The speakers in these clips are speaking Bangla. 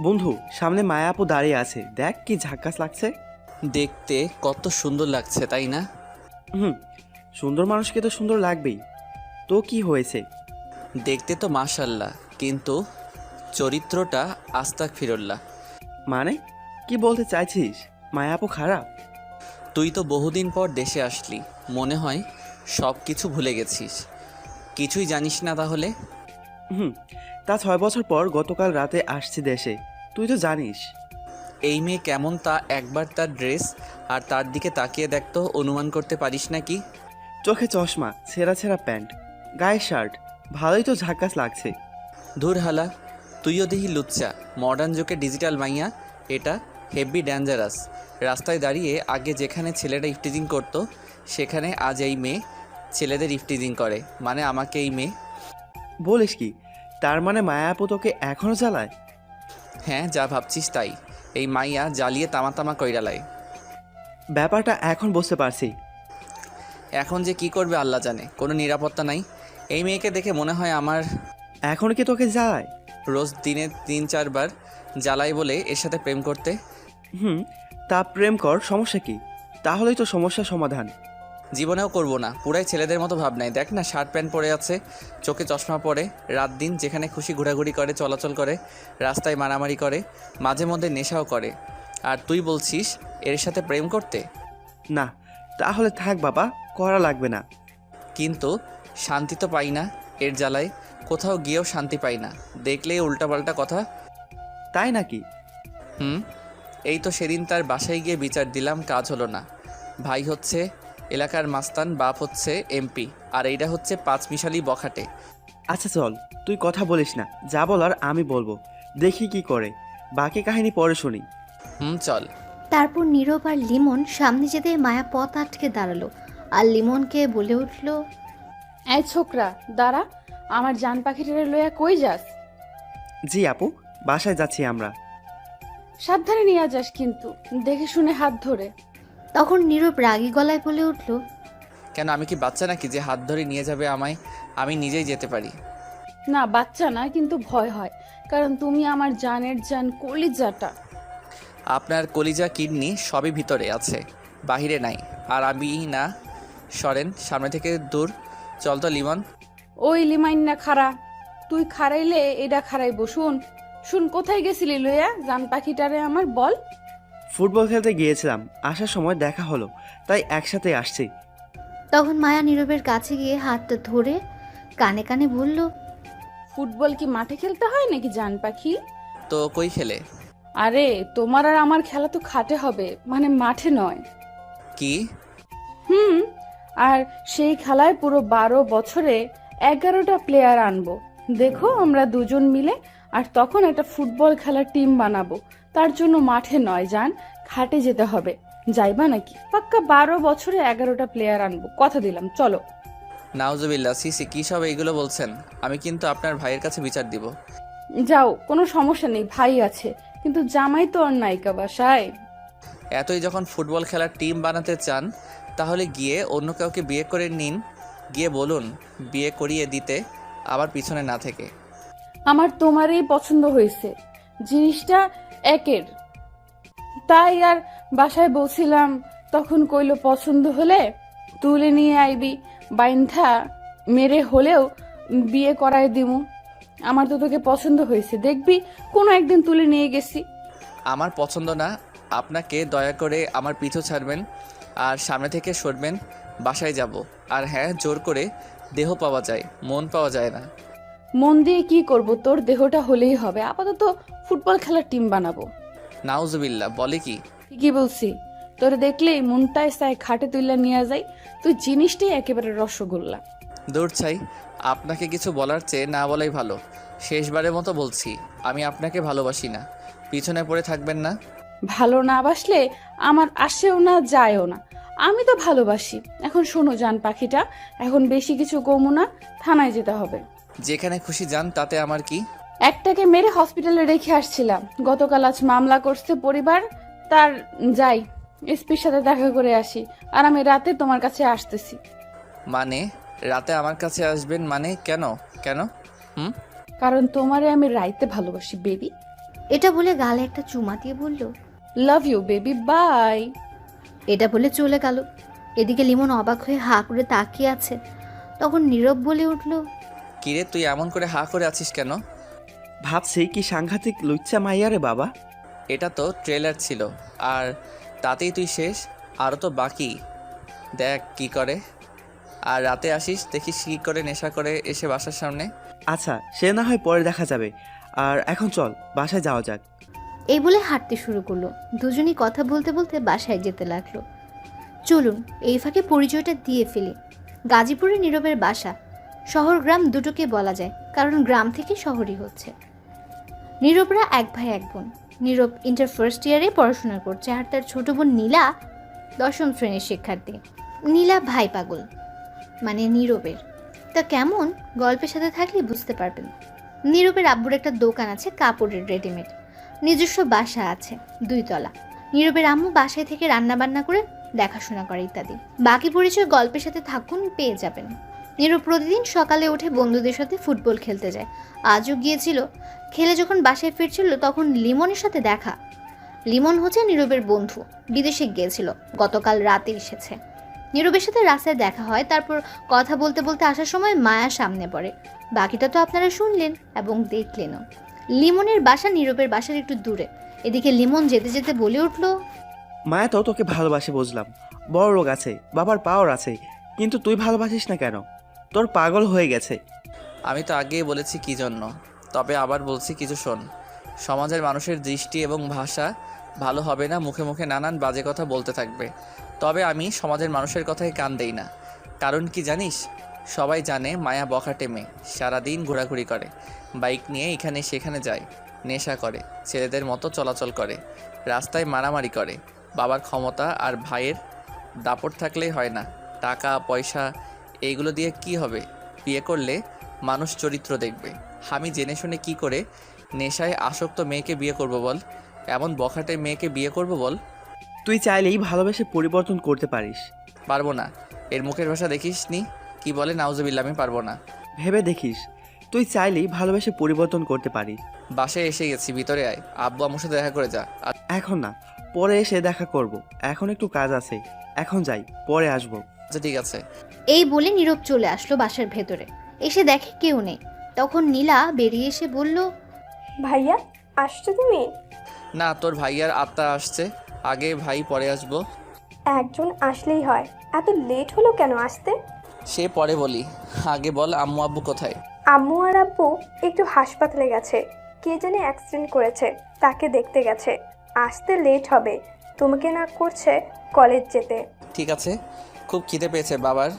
বন্ধু, সামনে মায়া আপু দাঁড়িয়ে আছে, দেখ কি ঝাক্কাস লাগছে। দেখতে কত সুন্দর লাগছে তাই না? হুম, সুন্দর মানুষকে তো সুন্দর লাগবেই। তো কি হয়েছে? দেখতে তো মাশাল্লাহ, কিন্তু চরিত্রটা আস্তাক ফিরল্লাহ। মানে কি বলতে চাইছিস? মায়া আপু খারাপ? তুই তো বহুদিন পর দেশে আসলি, মনে হয় সব কিছু ভুলে গেছিস। কিছুই জানিস না তাহলে? হুম, তা 6 বছর পর গতকাল রাতে আসছি দেশে, তুই তো জানিস। এই মেয়ে কেমন তা একবার তার ড্রেস আর তার দিকে তাকিয়ে দেখতো, অনুমান করতে পারিস নাকি? চোখে চশমা, ছেঁড়া ছেঁড়া প্যান্ট, গায়ে শার্ট, ভালোই তো ঝাক্কাস লাগছে। ধুর হালা, তুইও দেখি লুচ্চা, মডার্ন যুগে ডিজিটাল মাইয়া। এটা হেভি ডেঞ্জারাস। রাস্তায় দাঁড়িয়ে আগে যেখানে ছেলেরা ইফটিজিং করতো, সেখানে আজ এই মেয়ে ছেলেদের ইফটিজিং করে, মানে আমাকে এই মেয়ে। বলিস কি? তার মানে মায়া আপু তোকে এখনো জ্বালায়? হ্যাঁ, যা ভাবছিস তাই। এই মাইয়া জ্বালিয়ে তামা তামা কইরালায়। ব্যাপারটা এখন বুঝতে পারছি। এখন যে কি করবে আল্লাহ জানে, কোনো নিরাপত্তা নাই। এই মেয়েকে দেখে মনে হয় আমার এখন কি তোকে জ্বালায়? রোজ দিনে 3-4 বার জ্বালাই বলে এর সাথে প্রেম করতে। হুম, তা প্রেম কর, সমস্যা কি? তাহলেই তো সমস্যার সমাধান। জীবনেও করব না, পুরাই ছেলেদের মতো ভাব নাই। দেখ না, শার্ট প্যান্ট পরে আছে, চোখে চশমা পরে, রাত দিন যেখানে খুশি ঘোরাঘুরি করে, চলাচল করে, রাস্তায় মারামারি করে, মাঝে মধ্যে নেশাও করে। আর তুই বলছিস এর সাথে প্রেম করতে? না, তাহলে থাক বাবা, করা লাগবে না। কিন্তু শান্তি তো পাই না এর জ্বালায়, কোথাও গিয়েও শান্তি পাই না, দেখলেই উল্টাপাল্টা কথা। তাই নাকি? হুম, এই তো সেদিন তার বাসায় গিয়ে বিচার দিলাম, কাজ হলো না। ভাই হচ্ছে এলাকার মাস্তান, বাপ হচ্ছে এমপি, আর এইটা হচ্ছে পাঁচমিশালি বখাটে। আচ্ছা চল, তুই কথা বলিস না, যা বলার আমি বলবো, দেখি কি করে। বাকি কাহিনী পরে শুনি। চল। তারপর নীরব আর লিমন সামনে যেতে মায়া পথ আটকে দাঁড়ালো আর লিমনকে বলে উঠল, এই ছোকরা, দাঁড়া। আমার জান পাখিটারে লইয়া কই যাস? জি আপু, বাসায় যাচ্ছি আমরা। সাবধানে নিয়ে যাস কিন্তু, দেখে শুনে হাত ধরে। তখন নীরব রাগী গলায় বলে উঠল, কেন, আমি কি বাচ্চা নাকি যে হাত ধরে নিয়ে যাবে আমায়? আমি নিজেই যেতে পারি। না, বাচ্চা না, কিন্তু ভয় হয়, কারণ তুমি আমার জানের জান, কলিজাটা। আপনার কলিজা কিডনি সবই ভিতরে আছে, বাহিরে নাই। আর আমি না, সরেন সামনে থেকে দূর। চল তো লিমন। ওই লিমাইন না খাড়া, তুই খাড়াইলে এটা খাড়াইবো। শুন শুন, কোথায় গেছিলি লইয়া জান পাখিটারে আমার, বল। ফুটবল খেলতে গিয়েছিলাম, আসার সময় দেখা হলো, তাই একসাথে আসছি। তখন মায়া নীরবের কাছে গিয়ে হাতটা ধরে কানে কানে বলল, ফুটবল কি মাঠে খেলতে হয় নাকি জান পাখি? তো কই খেলে? আরে তোমার আর আমার খেলা তো খাটে হবে, মানে মাঠে নয়। কি? হুম, আর সেই খেলায় পুরো 12 বছরে 11টা প্লেয়ার আনবো, দেখো আমরা দুজন মিলে। আর তখন একটা ফুটবল খেলার টিম বানাবো। তার জন্য মাঠে নয় জান, খাটে যেতে হবে। যাইবা নাকি? পাক্কা 12 বছরে 11টা প্লেয়ার আনবো, কথা দিলাম, চলো। নাউজুবিল্লাহ, সিসি কি সব এইগুলো বলছেন? আমি কিন্তু আপনার ভাইয়ের কাছে বিচার দিব। যাও, কোনো সমস্যা নেই, ভাই আছে, কিন্তু জামাই তো আর নায়িকা বাসায়। এতই যখন ফুটবল খেলার টিম বানাতে চান, তাহলে গিয়ে অন্য কাউকে বিয়ে করে নিন। গিয়ে বলুন বিয়ে করিয়ে দিতে, আবার পিছনে না থেকে। আমার তোমারই পছন্দ হয়েছে, জিনিসটা একের। তাই আর বাসায় বলছিলাম, তখন কইলো পছন্দ হলে তুলে নিয়ে আইবি, বাইন্ধা মেরে হলেও বিয়ে করায় দিমু। আমার তো তোকে পছন্দ হয়েছে, দেখবি কোনো একদিন তুলে নিয়ে গেছি। আমার পছন্দ না আপনাকে, দয়া করে আমার পিছু ছাড়বেন আর সামনে থেকে সরবেন। বাসায় যাব। আর হ্যাঁ, জোর করে দেহ পাওয়া যায়, মন পাওয়া যায় না। মন দিয়ে কি করব, তোর দেহটা হলেই হবে। আপাতত ফুটবল খেলার টিম বানাবো। নাউজুবিল্লাহ, বলে কি? ঠিকই বলছি, তোর দেখলেই মনটায় চায় খাটে তুইলা নিয়ে যাই। তুই জিনিসটাই একেবারে রসগোল্লা। দূর চাই, আপনাকে কিছু বলার চেয়ে না বলাই ভালো। শেষবারের মতো বলছি, আমি আপনাকে ভালোবাসি না। পিছনে পড়ে থাকবেন না। ভালো না বাসলে আমার আসেও না, যায়ও না। আমি তো ভালোবাসি। এখন শোনো জান পাখিটা, এখন বেশি কিছু কমু না, থানায় যেতে হবে। যেখানে খুশি যান, তাতে আমার কি? একটাকে মেরে হসপিটালে রেখে আসছিলাম, গতকাল আজ মামলা করছে পরিবার তার। যাই, এসপির সাথে দেখা করে আসি, আর আমি রাতে তোমার কাছে আসতেছি। মানে রাতে আমার কাছে আসবেন মানে? কেন কেন? হুম। কারণ তোমারে আমি রাইতে ভালোবাসি বেবি। এটা বলে গালে একটা চুমা দিয়ে বলল, লাভ ইউ বেবি, বাই। এটা বলে চলে গেল। এদিকে লিমন অবাক হয়ে হা করে তাকিয়ে আছে। তখন নীরব বলে উঠল, কিরে তুই এমন করে হা করে আছিস কেন? ভাবছি কি সাংঘাতিক লুচ্চা মাইয়া রে বাবা। এটা তো ট্রেলার ছিল, আর তাতেই তুই শেষ, আরও তো বাকি। দেখ কি করে। আর রাতে আসিস, দেখিস কী করে নেশা করে এসে বাসার সামনে। আচ্ছা সে না হয় পরে দেখা যাবে, আর এখন চল বাসায় যাওয়া যাক। এই বলে হাঁটতে শুরু করলো। দুজনই কথা বলতে বলতে বাসায় যেতে লাগলো। চলুন এই ফাঁকে পরিচয়টা দিয়ে ফেলি। গাজীপুরে নীরবের বাসা। শহর গ্রাম দুটোকে বলা যায়, কারণ গ্রাম থেকে শহরই হচ্ছে। নীরবরা এক ভাই এক বোন। নীরব ইন্টার ফার্স্ট ইয়ারে পড়াশোনা করছে, আর তার ছোট বোন নীলা 10ম শ্রেণীর শিক্ষার্থী। নীলা ভাই পাগল, মানে নীরবের। তা কেমন, গল্পের সাথে থাকলে বুঝতে পারবেন। নীরবের আব্বুর একটা দোকান আছে কাপড়ের, রেডিমেড। নিজস্ব বাসা আছে 2 তলা। নীরবের আম্মু বাসায় থেকে রান্না বান্না করে দেখাশোনা করে ইত্যাদি। বাকি পরিচয় গল্পের সাথে থাকুন, পেয়ে যাবেন। নীরব প্রতিদিন সকালে উঠে বন্ধুদের সাথে ফুটবল খেলতে যায়। আজও গিয়েছিল। খেলে যখন বাসায় ফিরছিল তখন লিমনের সাথে দেখা। লিমন হচ্ছে নীরবের বন্ধু, বিদেশে গিয়েছিল, গতকাল রাতে এসেছে। নীরবের সাথে রাস্তায় দেখা হয়, তারপর কথা বলতে বলতে আসার সময় মায়া সামনে পড়ে। বাকিটা তো আপনারা শুনলেন এবং দেখলেনও। লিমনের বাসা নীরবের বাসার একটু দূরে। এদিকে লিমন যেতে যেতে বলে উঠল, মায়া তো তোকে ভালোবাসে বুঝলাম, বড় লোক আছে, বাবার পাওয়ার আছে, কিন্তু তুই ভালোবাসিস না কেন? তোর পাগল হয়ে গেছে। আমি তো আগেই বলেছি কী জন্য, তবে আবার বলছি কিছু শোন। সমাজের মানুষের দৃষ্টি এবং ভাষা ভালো হবে না, মুখে মুখে নানান বাজে কথা বলতে থাকবে। তবে আমি সমাজের মানুষের কথায় কান দেই না। কারণ কি জানিস? সবাই জানে মায়া বখাটে মেয়ে, সারাদিন ঘোরাঘুরি করে, বাইক নিয়ে এখানে সেখানে যায়, নেশা করে, ছেলেদের মতো চলাচল করে, রাস্তায় মারামারি করে। বাবার ক্ষমতা আর ভাইয়ের দাপট থাকলেই হয় না, টাকা পয়সা এইগুলো দিয়ে কি হবে? বিয়ে করলে মানুষ চরিত্র দেখবে। আমি জেনে শুনে কি করে নেশায় আসক্ত মেয়েকে বিয়ে করব বল? এমন বখাটে মেয়েকে বিয়ে করব বল? তুই চাইলেই ভালোবেসে পরিবর্তন করতে পারিস। পারবো না। এর মুখের ভাষা দেখিস নি কি বলে? নাউজুবিল্লাহ, আমি পারবো না। ভেবে দেখিস, তুই চাইলেই ভালোবেসে পরিবর্তন করতে পারিস। বাসায় এসে গেছি, ভিতরে আয়, আব্বু আম্মুর সাথে দেখা করে যা। আর এখন না, পরে এসে দেখা করব। এখন একটু কাজ আছে, এখন যাই, পরে আসবো। আচ্ছা ঠিক আছে। এই বলে নীরব চলে আসলো বাসার ভেতরে। এসে দেখে কেউ নেই। তখন নীলা বেরিয়ে এসে বলল, ভাইয়া আসছো তুমি? না, তোর ভাইয়ার আত্মা আসছে, আগে ভাই পরে আসবো। একজন আসলেই হয়, এত লেট হলো কেন আসতে? সে পরে বলি, আগে বল আম্মু আব্বু কোথায়? আম্মু আর আব্বু একটু হাসপাতালে গেছে, কে জানে অ্যাক্সিডেন্ট করেছে, তাকে দেখতে গেছে। আসতে লেট হবে, তোমাকে না করছে কলেজ যেতে। ঠিক আছে, খুব খিদে পেয়েছে বাবার,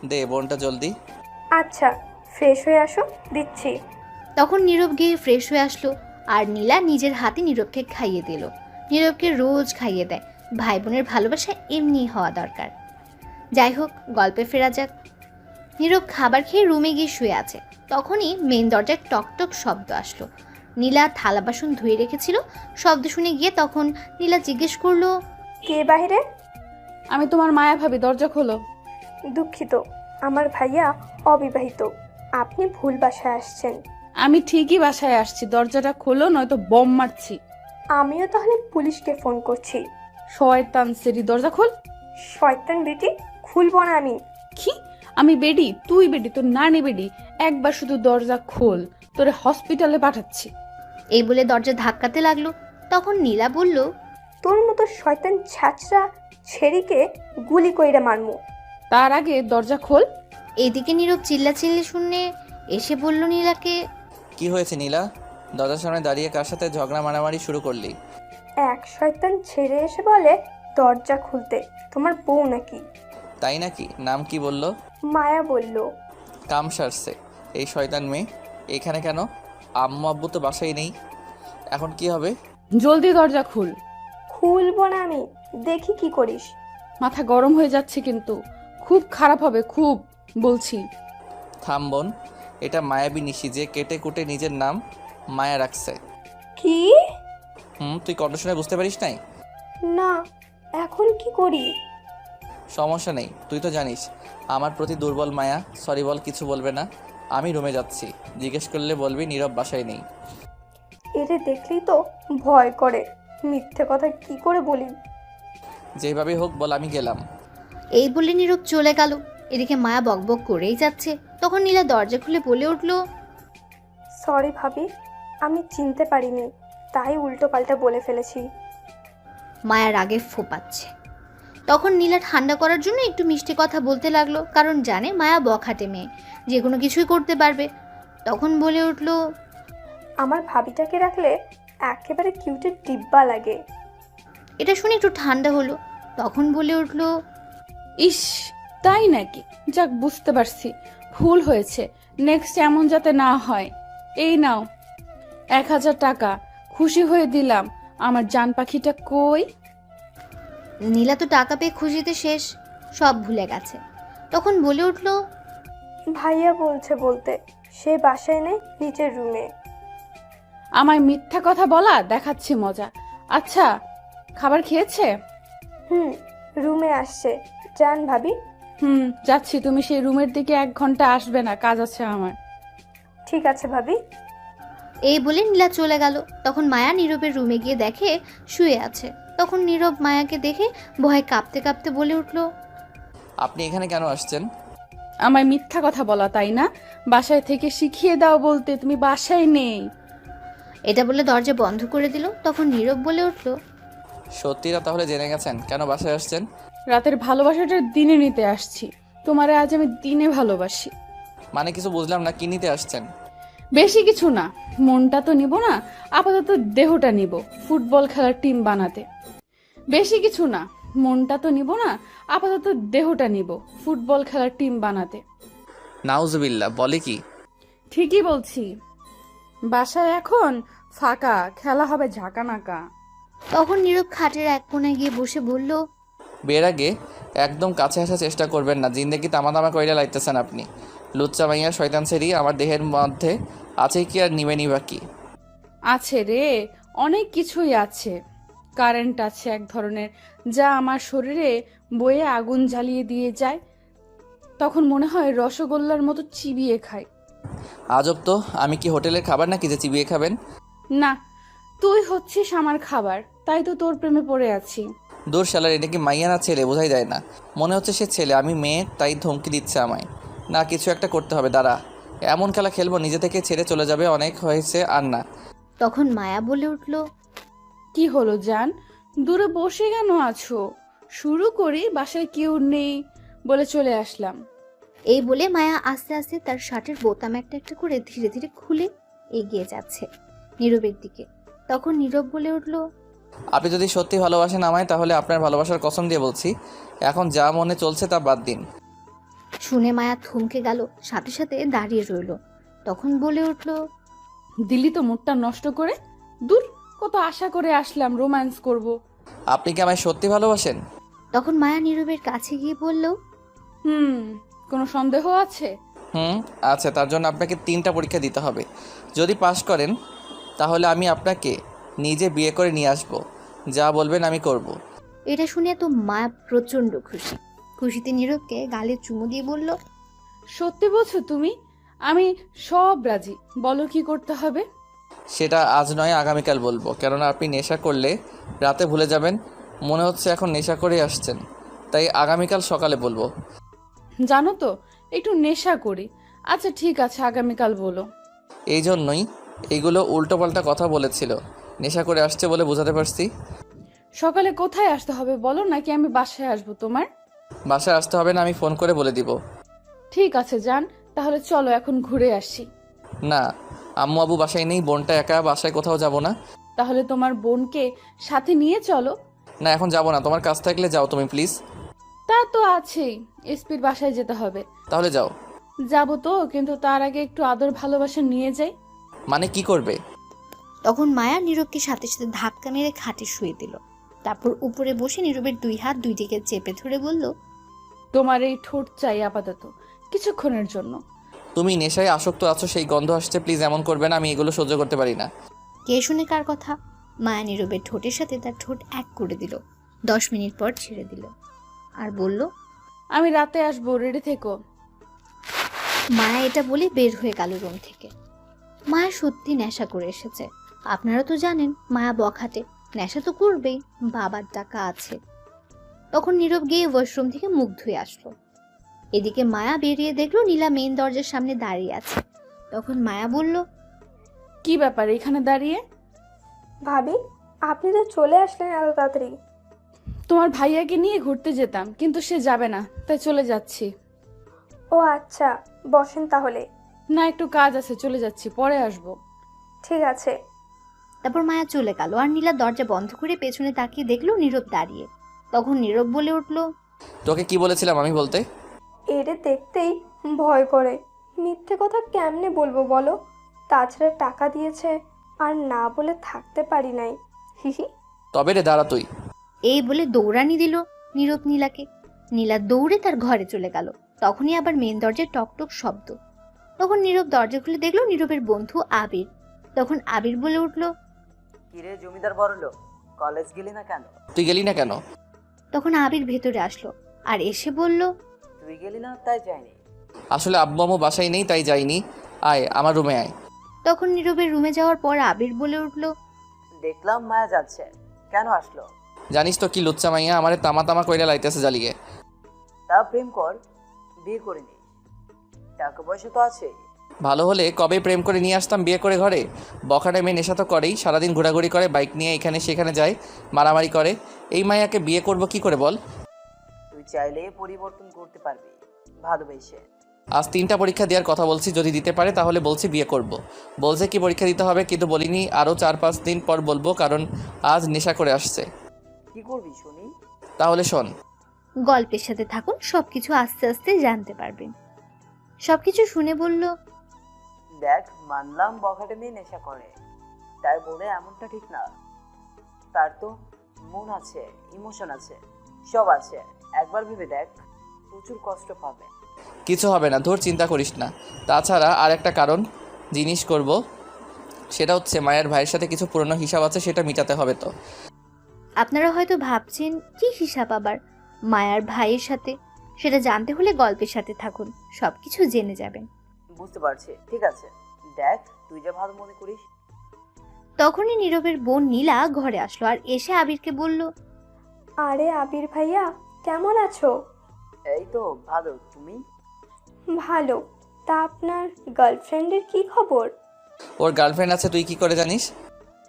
দে বোনটা জলদি। আচ্ছা ফ্রেশ হয়ে আসো, দিচ্ছি। তখন নীরব গিয়ে ফ্রেশ হয়ে আসলো, আর নীলা নিজের হাতে নীরবকে খাইয়ে দিল। নীরবকে রোজ খাইয়ে দেয়। ভাই বোনের ভালোবাসা এমনি হওয়া দরকার। যাই হোক, গল্পে ফেরা যাক। নীরব খাবার খেয়ে রুমে গিয়ে শুয়ে আছে। তখনই মেইন দরজায় টকটক শব্দ আসলো। নীলা থালা বাসন ধুয়ে রেখেছিল, শব্দ শুনে গিয়ে তখন নীলা জিজ্ঞেস করলো, কে বাহিরে? আমি তোমার মায়া ভাবি, দরজা খোলো। দুঃখিত, আমার ভাইয়া অবিবাহিত, আপনি ভুল বাসায় আসছেন। আমি ঠিকই বাসায় আসছি, দরজাটা খোলো নয়তো বম মারছি। আমিও তাহলে পুলিশকে ফোন করছি। শয়তান সেরি, দরজা খোল। শয়তান বেটি, খুলবো না আমি। কি? আমি বেডি, তুই বেডি, তোর নানি বেডি। একবার শুধু দরজা খোল, তোরে হসপিটালে পাঠাচ্ছি। এই বলে দরজা ধাক্কাতে লাগলো। তখন নীলা বলল, তোর মতো শয়তান ছ্যাচরা ছেড়িকে গুলি কইরা মারমু। তার আগে দরজা খোল। এইদিকে নীরব চিল্লাচিল্লি শুনে এসে বলল নীলাকে, কি হয়েছে নীলা? দরজার সামনে দাঁড়িয়ে কার সাথে ঝগড়া মারামারি শুরু করলি? এক শয়তান ছেড়ে এসে বলে দরজা খুলতে, তোমার বউ নাকি? তাই নাকি? নাম কি বললো? মায়া বলল। কাম সারছে এই শয়তান মেয়ে। এখানে কেন? আম্মু আব্বু তো বাসায় নেই, এখন কি হবে? জলদি দরজা খুল। খুলবো না আমি, দেখি কি করিস। মাথা গরম হয়ে যাচ্ছে কিন্তু, খুব খারাপ হবে, খুব বলছি। থাম বোন, এটা মায়াবী নিশি যে কেটে কুটে নিজের নাম মায়া রাখছে। কি? তুই কণ্ঠ শুনে বুঝতে পারিস নাই? না, এখন কি করি? সমস্যা নেই, তুই তো জানিস আমার প্রতি দুর্বল মায়া। সরি বল, কিছু বলবে না। আমি রুমে যাচ্ছি, জিজ্ঞেস করলে বলবি নীরব বাসায় নেই। এরে দেখলেই তো ভয় করে, মিথ্যে কথা কি করে বলি। যেভাবে হোক বল, আমি গেলাম। এই বলে নীরব চলে গেল। এদিকে মায়া বকবক করেই যাচ্ছে। তখন নীলা দরজা খুলে বলে উঠল, সরি ভাবি, আমি চিনতে পারিনি, তাই উল্টো পাল্টা বলে ফেলেছি। মায়া রাগে ফোপাচ্ছে। তখন নীলা ঠান্ডা করার জন্য একটু মিষ্টি কথা বলতে লাগলো, কারণ জানে মায়া বখাটে মেয়ে, যে কোনো কিছুই করতে পারবে। তখন বলে উঠল, আমার ভাবিটাকে রাখলে একেবারে কিউটের ডিব্বা লাগে। এটা শুনে একটু ঠান্ডা হলো। তখন বলে উঠল, ইস, তাই নাকি? যাক, বুঝতে পারছি, ভুল হয়েছে। নেক্সট এমন যাতে না হয়। এই নাও 1000 টাকা, খুশি হয়ে দিলাম। আমার জান পাখিটা কই? নীলা তো টাকা পেয়ে খুশিতে শেষ, সব ভুলে গেছে। তখন বলে উঠল, ভাইয়া বলছে বলতে, সে বাসায় নেই, নিচের রুমে। আমায় মিথ্যা কথা বলা দেখাচ্ছি মজা। আচ্ছা, খাবার খেয়েছে? রুমে আসছে, যান ভাবি। যাচ্ছি। তুমি সেই রুমের দিকে 1 ঘন্টা আসবে না, কাজ আছে আমার। ঠিক আছে ভাবি। এই বলে নীলা চলে গেল। তখন মায়া নীরবের রুমে গিয়ে দেখে শুয়ে আছে। তখন নীরব মায়াকে দেখে ভয়ে কাঁপতে কাঁপতে বলে উঠল, আপনি এখানে কেন আসছেন? আমায় মিথ্যা কথা বলা, তাই না? বাসায় থেকে শিখিয়ে দাও বলতে, তুমি বাসায় নেই। এটা বলে দরজা বন্ধ করে দিল। তখন নীরব বলে উঠল, সত্যিটা তাহলে জেনে গেছেন কেন বাসায় আসছেন? রাতের ভালোবাসাটা দিনে নিতে আসছি। তোমারে আজ আমি দিনে ভালোবাসি। মানে কিছু বুঝলাম না, কি নিতে আসছেন? বেশি কিছু না, মনটা তো নিব না, আপাতত দেহটা নিব ফুটবল খেলার টিম বানাতে। বেশি কিছু না, মনটা তো নিব না, আপাতত দেহটা নিব ফুটবল খেলার টিম বানাতে। নাউজুবিল্লাহ, বলে কি? ঠিকই বলছি। বাসায় এখন ফাঁকা, খেলা হবে ঝাঁকানাকা। তখন নীরব খাটের এক কোণায় গিয়ে বসে বলল, বিয়ের আগে একদম কাছে আসার চেষ্টা করবেন না, জিন্দেগি তামা কইরা লাইতেছেন আপনি। লুচ্চা মাইয়া শয়তান সেরি আমার দেহের মধ্যে আছে কি আর নিবেনি বাকি? আছে রে, অনেক কিছুই আছে। কারেন্ট আছে এক ধরনের, যা আমার শরীরে বয়ে আগুন জ্বালিয়ে দিয়ে যায়। তখন মনে হয় রসগোল্লার মতো চিবিয়ে খাই। আজব তো, আমি কি হোটেলের খাবার নাকি যে চিবিয়ে খাবেন? না, তুই হচ্ছিস আমার খাবার, তাই তো তোর প্রেমে পড়ে আছি। দূর শালার, এটা কি মাইয়া না ছেলে বোঝাই যায় না। মনে হচ্ছে সে ছেলে, আমি মেয়ে, তাই ধমকি দিচ্ছে আমায়। না, কিছু একটা করতে হবে, দাঁড়া। এমন খেলা খেলবো নিজে থেকে ছেড়ে চলে যাবে, অনেক হয়েছে আর না। তখন মায়া বলে উঠল, কি হলো জান, দূরে বসে কেন আছো? শুরু করি, বাসায় কেউ নেই বলে চলে আসলাম। এই বলে মায়া আস্তে আস্তে তার শার্টের বোতাম একটা একটা করে ধীরে ধীরে খুলে এগিয়ে যাচ্ছে নীরবের দিকে। তখন নীরব বলে উঠল, আপনি যদি সত্যি ভালোবাসেন আমায়, তাহলে আপনার ভালোবাসার কসম দিয়ে বলছি, এখন যা মনে চলছে তা বাদ দিন। শুনে মায়া থমকে গেল, সাথে সাথে দাঁড়িয়ে রইল। তখন বলে উঠল, দিল্লি তো মুডটা নষ্ট করে। দূর, কত আশা করে আসলাম রোম্যান্স করব। আপনি কি আমায় সত্যি ভালোবাসেন? তখন মায়া নীরবের কাছে গিয়ে বলল, কোনো সন্দেহ আছে? আচ্ছা, তার জন্য আপনাকে 3টা পরীক্ষা দিতে হবে। যদি পাশ করেন তাহলে আমি আপনাকে নিজে বিয়ে করে নিয়ে আসব, যা বলবেন আমি করব। এটা শুনে তো মায়া প্রচন্ড খুশি। খুশিতে নীরবকে গালে চুমু দিয়ে বলল, সত্যি বলছো তুমি? আমি সব রাজি, বলো কি করতে হবে। সেটা আজ নয়, আগামীকাল বলবো, কেননা আপনি নেশা করলে রাতে ভুলে যাবেন। মনে হচ্ছে এখন নেশা করে আসছেন, তাই আগামীকাল সকালে বলবো। জানো তো, একটু নেশা করি। আচ্ছা ঠিক আছে, আগামীকাল বলো। এই জন্যই এইগুলো উল্টোপাল্টা কথা বলেছিল, নেশা করে আসছে বলে বোঝাতে পারছি। সকালে কোথায় আসতে হবে বলো, নাকি আমি বাসায় আসবো তোমার? বাসায় আসতে হবে না, আমি ফোন করে বলে দিব। ঠিক আছে যান, তাহলে চলো এখন ঘুরে আসি। না, আম্মু আবু বাসায় নেই, বোনটা একা, বাসায় কোথাও যাব না। তাহলে তোমার বোনকে সাথে নিয়ে চলো। না, এখন যাব না, তোমার কাজ থাকলে যাও তুমি প্লিজ। তা তো আছেই, এসপির বাসায় যেতে হবে। তাহলে যাও। যাবো তো, কিন্তু তার আগে একটু আদর ভালোবাসা নিয়ে যাই। মানে কি করবে? তখন মায়া নীরবকে সাথে সাথে ধাক্কা মেরে খাটে শুয়ে দিল। তারপর উপরে বসে নীরবের 2 হাত 2 দিকে চেপে ধরে বলল, তোমার এই ঠোঁট চাই আপাতত, কিছুক্ষণের জন্য। তুমি নেশায় আসক্ত আছো, সেই গন্ধ আসছে, প্লিজ এমন করবে না, আমি এগুলো সহ্য করতে পারি না। কে শুনে কার কথা? মায়া নীরবের ঠোঁটের সাথে তার ঠোঁট এক করে দিল। 10 মিনিট পর ছেড়ে দিল আর বলল, আমি রাতে আসবো, রেডি থেকো। মায়া এটা বলে বের হয়ে গেল রুম থেকে। মায়া সত্যি নেশা করে এসেছে, আপনারা তো জানেন মায়া বখাটে, নেশা তো করবেই, বাবার টাকা আছে। তখন নীরব গিয়ে ওয়াশরুম থেকে মুখ ধুয়ে আসলো। এদিকে মায়া বেরিয়ে দেখলো নীলা মেইন দরজার সামনে দাঁড়িয়ে আছে। তখন মায়া বলল, কি ব্যাপার এখানে দাঁড়িয়ে? ভাবি, আপনি তো চলে আসলেন এত তাড়াতাড়ি। তোমার ভাইয়াকে নিয়ে ঘুরতে যেতাম, কিন্তু সে যাবে না, তাই চলে যাচ্ছি। ও আচ্ছা, বসেন তাহলে। না, একটু কাজ আছে, চলে যাচ্ছি, পরে আসবো। ঠিক আছে। তারপর মায়া চলে গেল আর নীলা দরজা বন্ধ করে পেছনে তাকিয়ে দেখলো নীরব দাঁড়িয়ে। তখন নীরব বলে উঠল, তোকে কি বলেছিলাম আমি বলতে? এরে দেখতেই ভয় করে। মিথ্যে কথা কেমনে বলবো বলো? তাছাড়া টাকা দিয়েছে আর না বলে থাকতে পারি নাই। হিহি। তবে রে দাঁড়া তুই। এই বলে দৌড়ানি দিল নীরব নীলাকে। নীলা দৌড়ে তার ঘরে চলে গেল। তখনই আবার মেন দরজায় টকটক শব্দ। তখন নীরব দরজা খুলে দেখলো নীরবের বন্ধু আবির। তখন আবির বলে উঠল, কিরে জমিদার বড়লোক, কলেজ গেলি না কেন? তুই গেলি না কেন? তখন আবির ভেতরে আসলো আর এসে বলল, তুই গেলি না তাই যায়নি। আসলে আব্বু আম্মু বাসায় নেই তাই যাইনি। আয় আমার রুমে আয়। তখন নীরবের রুমে যাওয়ার পর আবির বলে উঠল, দেখলাম মায়া যাচ্ছে, কেন আসলো? জানিস তো কি লুচ্চা মাইয়া আমারে তামা তামা কইরা লাইতেছে জ্বালিয়ে। তা প্রেম কর, বিয়ে করে নি, টাকা পয়সা তো আছে। ভালো হলে কবে প্রেম করে নিয়ে আসতাম বিয়ে করে ঘরে। বখাটে মেয়ে নেশা তো করেই, সারাদিন ঘোরাঘুরি করে, বাইক নিয়ে এখানে সেখানে যায়, মারামারি করে। এই মাইয়াকে বিয়ে করব কি করে বল? তুই চাইলে পরিবর্তন করতে পারবি ভালোবেসে। আজ 3টা পরীক্ষা দেওয়ার কথা বলছি, যদি দিতে পারে তাহলে বলছি বিয়ে করব। বলছে কি পরীক্ষা দিতে হবে, কিন্তু বলিনি আরও 4-5 দিন পর বলবো, কারণ আজ নেশা করে আসছে। কি করবি শুনি? তাহলে শোন। গল্পের সাথে থাকুন, সবকিছু আস্তে আস্তে জানতে পারবেন। সবকিছু শুনে বলল, দেখ, মানলাম বখাটে মেয়ে নেশা করে, তাই বলে এমনটা ঠিক না। তার তো মন আছে, ইমোশন আছে, সব আছে। একবার ভেবে দেখ, প্রচুর কষ্ট পাবে। কিছু হবে না, ধর চিন্তা করিস না। তাছাড়া আর একটা কারণ জিনিস করব, সেটা হচ্ছে মায়ের ভাইয়ের সাথে কিছু পুরনো হিসাব আছে, সেটা মিটাতে হবে। তো আপনারা হয়তো ভাবছেন কি হিসাব আবার মায়ার ভাইয়ের সাথে? সেটা জানতে হলে গল্পের সাথে থাকুন, সবকিছু জেনে যাবেন। বুঝতে পারছি, ঠিক আছে, দেখ তুই যা ভালো মনে করিস। তখনই নীরবের বোন নীলা ঘরে আসলো আর এসে আবিরকে বলল, আরে আবির ভাইয়া, কেমন আছো? এই তো ভালো, তুমি? ভালো। তা আপনার গার্লফ্রেন্ডের কি খবর? ওর গার্লফ্রেন্ড আছে, তুই কি করে জানিস?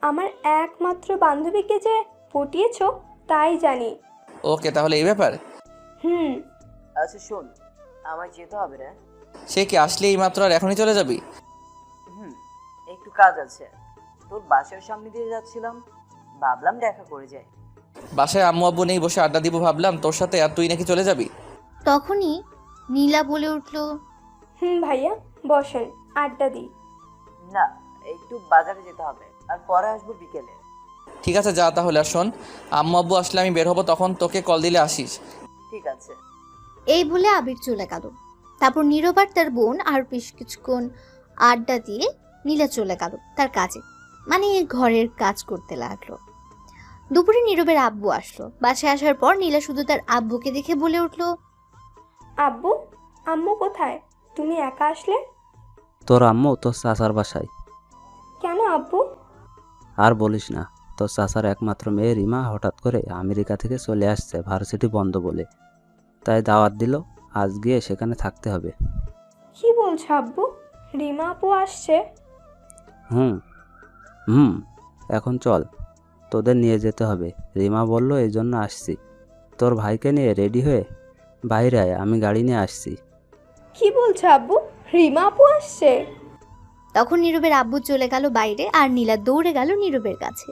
আমার একমাত্র বান্ধবীকে যে পটিয়েছো তাই জানি। ওকে, তাহলে এই ব্যাপার। হুম। আচ্ছা শোন, আমার যেতে হবে রে। সে কি আসলে এই মাত্র আর এখনই চলে যাবি? একটু কাজ আছে, তোর বাসার সামনে দিয়ে যাচ্ছিলাম, ভাবলাম দেখা করে যাই। বাসায় আম্মু আব্বু নেই, বসে আড্ডা দিব ভাবলাম তোর সাথে, আর তুই নাকি চলে যাবি। তখনই নীলা বলে উঠল, ভাইয়া বসেন, আড্ডা দিই। না, একটু বাজারে যেতে হবে, আর পরে আসবো বিকেলে। ঠিক আছে যা তাহলে। আর শোন, আম্মু আব্বু আসলে আমি বের হবো, তখন তোকে কল দিলে আসিস। ঠিক আছে। এই বলে আবির চলে গেল। তারপর নীরব আর তার বোন আর বেশ কিছুক্ষণ আড্ডা দিয়ে নীলা চলে গেল তার কাজে, মানে ঘরের কাজ করতে লাগলো। দুপুরে নীরবের আব্বু আসলো। বাসায় আসার পর নীলা শুধু তার আব্বুকে দেখে বলে উঠল, আব্বু, আম্মু কোথায়? তুমি একা আসলে? তোর আম্মু তোর চাচার বাসায়। কেন আব্বু? আর বলিস না, তোর চাচার একমাত্র মেয়ে রিমা হঠাৎ করে আমেরিকা থেকে চলে আসছে ভার্সিটি বন্ধ বলে, তাই দাওয়াত দিল, আজ গিয়ে সেখানে থাকতে হবে। কি বলছো আব্বু? রিমা আপু আসছে? হুম, এখন চল, তোদের নিয়ে যেতে হবে। রিমা বলল এই জন্য আসছি। তোর ভাইকে নিয়ে রেডি হয়ে বাইরে আয়, আমি গাড়ি নিয়ে আসছি। কি বলছো আব্বু? রিমা আপু আসছে? তখন নীরবের আব্বু চলে গেল বাইরে আর নীলা দৌড়ে গেল নীরবের কাছে।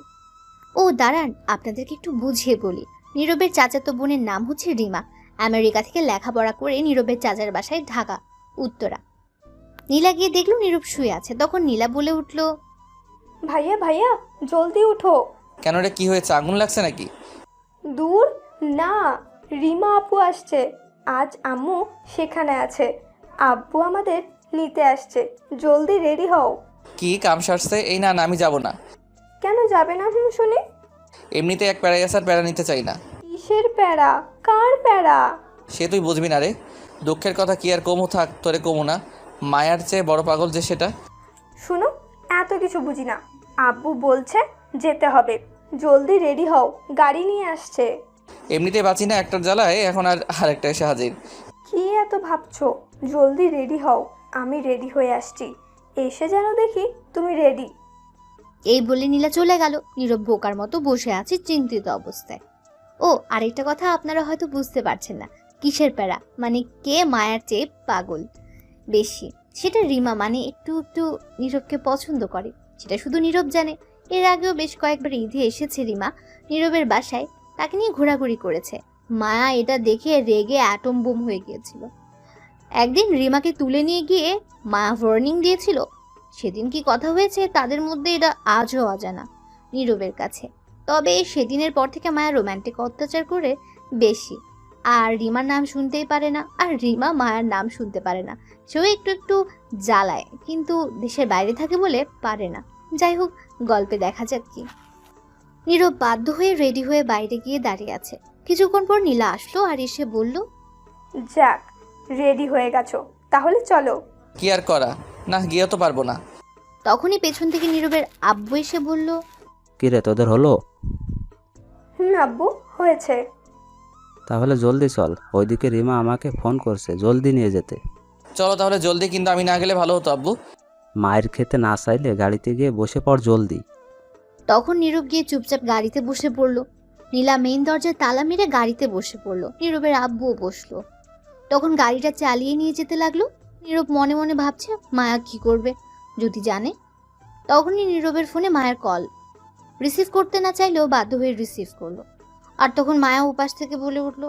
ও দাঁড়ান, আপনাদেরকে একটু বুঝিয়ে বলি। নীরবের চাচাতো বোনের নাম হচ্ছে রিমা। আমেরিকা থেকে লেখাপড়া করে নীরবের চাচার বাসায় ঢাকা উত্তরা। নীলা গিয়ে দেখলো নীরব শুয়ে আছে। তখন নীলা বলে উঠল, ভাইয়া ভাইয়া, জলদি উঠো। কেন রে, কি হয়েছে, আগুন লাগছে নাকি? দূর না, রিমা আপু আসছে। আজ আম্মু সেখানে আছে, আব্বু আমাদের নিতে আসছে, জলদি রেডি হও। কি কাম সারছে? এই না না, আমি যাব না। কেন যাবে না শুনি? এমনিতে এক প্যারা গেছে, আর প্যারা নিতে চাই না। কিসের প্যারা? কার প্যারা? সে তুই বুঝবি না রে। দুঃখের কথা কি আর কমু, থাক তোরে কমু না। মায়ার চেয়ে বড় পাগল যে সেটা। শুনো, এত কিছু বুঝি না, আব্বু বলছে যেতে হবে, জলদি রেডি হও, গাড়ি নিয়ে আসছে। এমনিতে বাঁচি না একটার জ্বালায়, এখন আর আরেকটা এসে হাজির। কি এত ভাবছো? জলদি রেডি হও, আমি রেডি হয়ে আসছি, এসে যেন দেখি তুমি রেডি। এই বলে নীলা চলে গেল। নীরব বোকার মতো বসে আছে চিন্তিত অবস্থায়। ও আরেকটা কথা আপনারা হয়তো বুঝতে পারছেন না, কিসের প্যারা মানে কে মায়ার চেয়ে পাগল বেশি সেটা রিমা মানে একটু একটু নীরবকে পছন্দ করে, সেটা শুধু নীরব জানে। এর আগেও বেশ কয়েকবার ঈদে এসেছে রিমা নীরবের বাসায়, তাকে নিয়ে ঘোরাঘুরি করেছে। মায়া এটা দেখে রেগে অ্যাটম বোম হয়ে গিয়েছিল। একদিন রিমাকে তুলে নিয়ে গিয়ে মায়া ওয়ার্নিং দিয়েছিল। সেদিন কি কথা হয়েছে তাদের মধ্যে এটা আজও অজানা নীরবের কাছে। তবে সেদিনের পর থেকে মায়া রোম্যান্টিক অত্যাচার করে বেশি, আর রিমার নাম শুনতেই পারে না, আর রিমা মায়ার নাম শুনতে পারে না। সেও একটু একটু জ্বালায়, কিন্তু দেশের বাইরে থাকে বলে পারে না। যাই হোক, গল্পে দেখা যাক কি। নীরব বাধ্য হয়ে রেডি হয়ে বাইরে গিয়ে দাঁড়িয়ে আছে। কিছুক্ষণ পর নীলা আসলো আর এসে বলল, যাক, রেডি হয়ে গেছো, তাহলে চলো। কি আর করা, না গিয়ে তো পারবো না। তখনই পেছন থেকে নীরবের আব্বু এসে বলল, কিরে তোদের হলো? আব্বু, হয়েছে। তাহলে জলদি চল, ওইদিকে রিমা আমাকে ফোন করছে জলদি নিয়ে যেতে। চলো তাহলে জলদি, কিন্তু আমি না গেলে ভালো হতো আব্বু। মায়ের খেতে না চাইলে গাড়িতে গিয়ে বসে পড় জলদি। তখন নীরব গিয়ে চুপচাপ গাড়িতে বসে পড়ল। নীলা মেইন দরজায় তালা মেরে গাড়িতে বসে পড়ল। নীরবের আব্বুও বসলো। তখন গাড়িটা চালিয়ে নিয়ে যেতে লাগলো। নীরব মনে মনে ভাবছে মায়া কি করবে যদি জানে। তখনই নীরবের ফোনে মায়ের কল। রিসিভ করতে না চাইলেও বাধ্য হয়ে রিসিভ করলো। আর তখন মায়া উপাস থেকে বলে উঠল,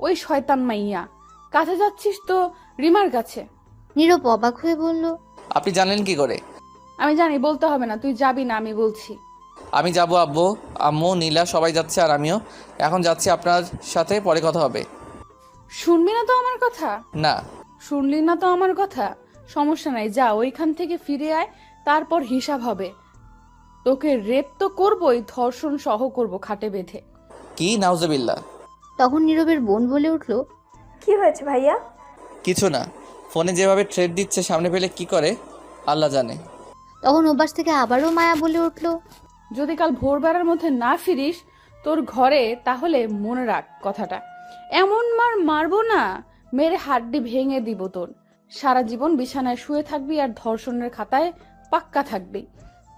ওই শয়তান মাইয়া, কাছে যাচ্ছিস তো রিমার কাছে? নীরব অবাক হয়ে বলল, আপনি জানলেন কি করে? আমি জানি, বলতে হবে না, তুই যাবি না আমি বলছি। আমি যাবো আব্বু, আম্মু, নীলা সবাই যাচ্ছে, আর আমিও এখন যাচ্ছি। আপনার সাথে পরে কথা হবে। শুনবি না তো আমার কথা? না। শুনলি না তো আমার কথা? সমস্যা নাই, যা ওইখান থেকে ফিরে আয়, তারপর হিসাব হবে। তোকে রেপ তো করবই, ধর্ষণ সহ করব খাটে বেঁধে। কি নাউজুবিল্লাহ। তখন নীরবের বোন বলে উঠল, কি হয়েছে ভাইয়া? কিছু না, ফোনে যেভাবে থ্রেট দিচ্ছে সামনে পেলে কি করে আল্লাহ জানে। তখন উপাস থেকে আবারও মায়া বলে উঠল, যদি কাল ভোরবেলার মধ্যে না ফিরিস তোর ঘরে, তাহলে মনে রাখ কথাটা, এমন মার মারবো না, মেরে হাড্ডি ভেঙে দিব তোর। সারা জীবন বিছানায় শুয়ে থাকবি আর ধর্ষণের খাতায় পাক্কা থাকবি।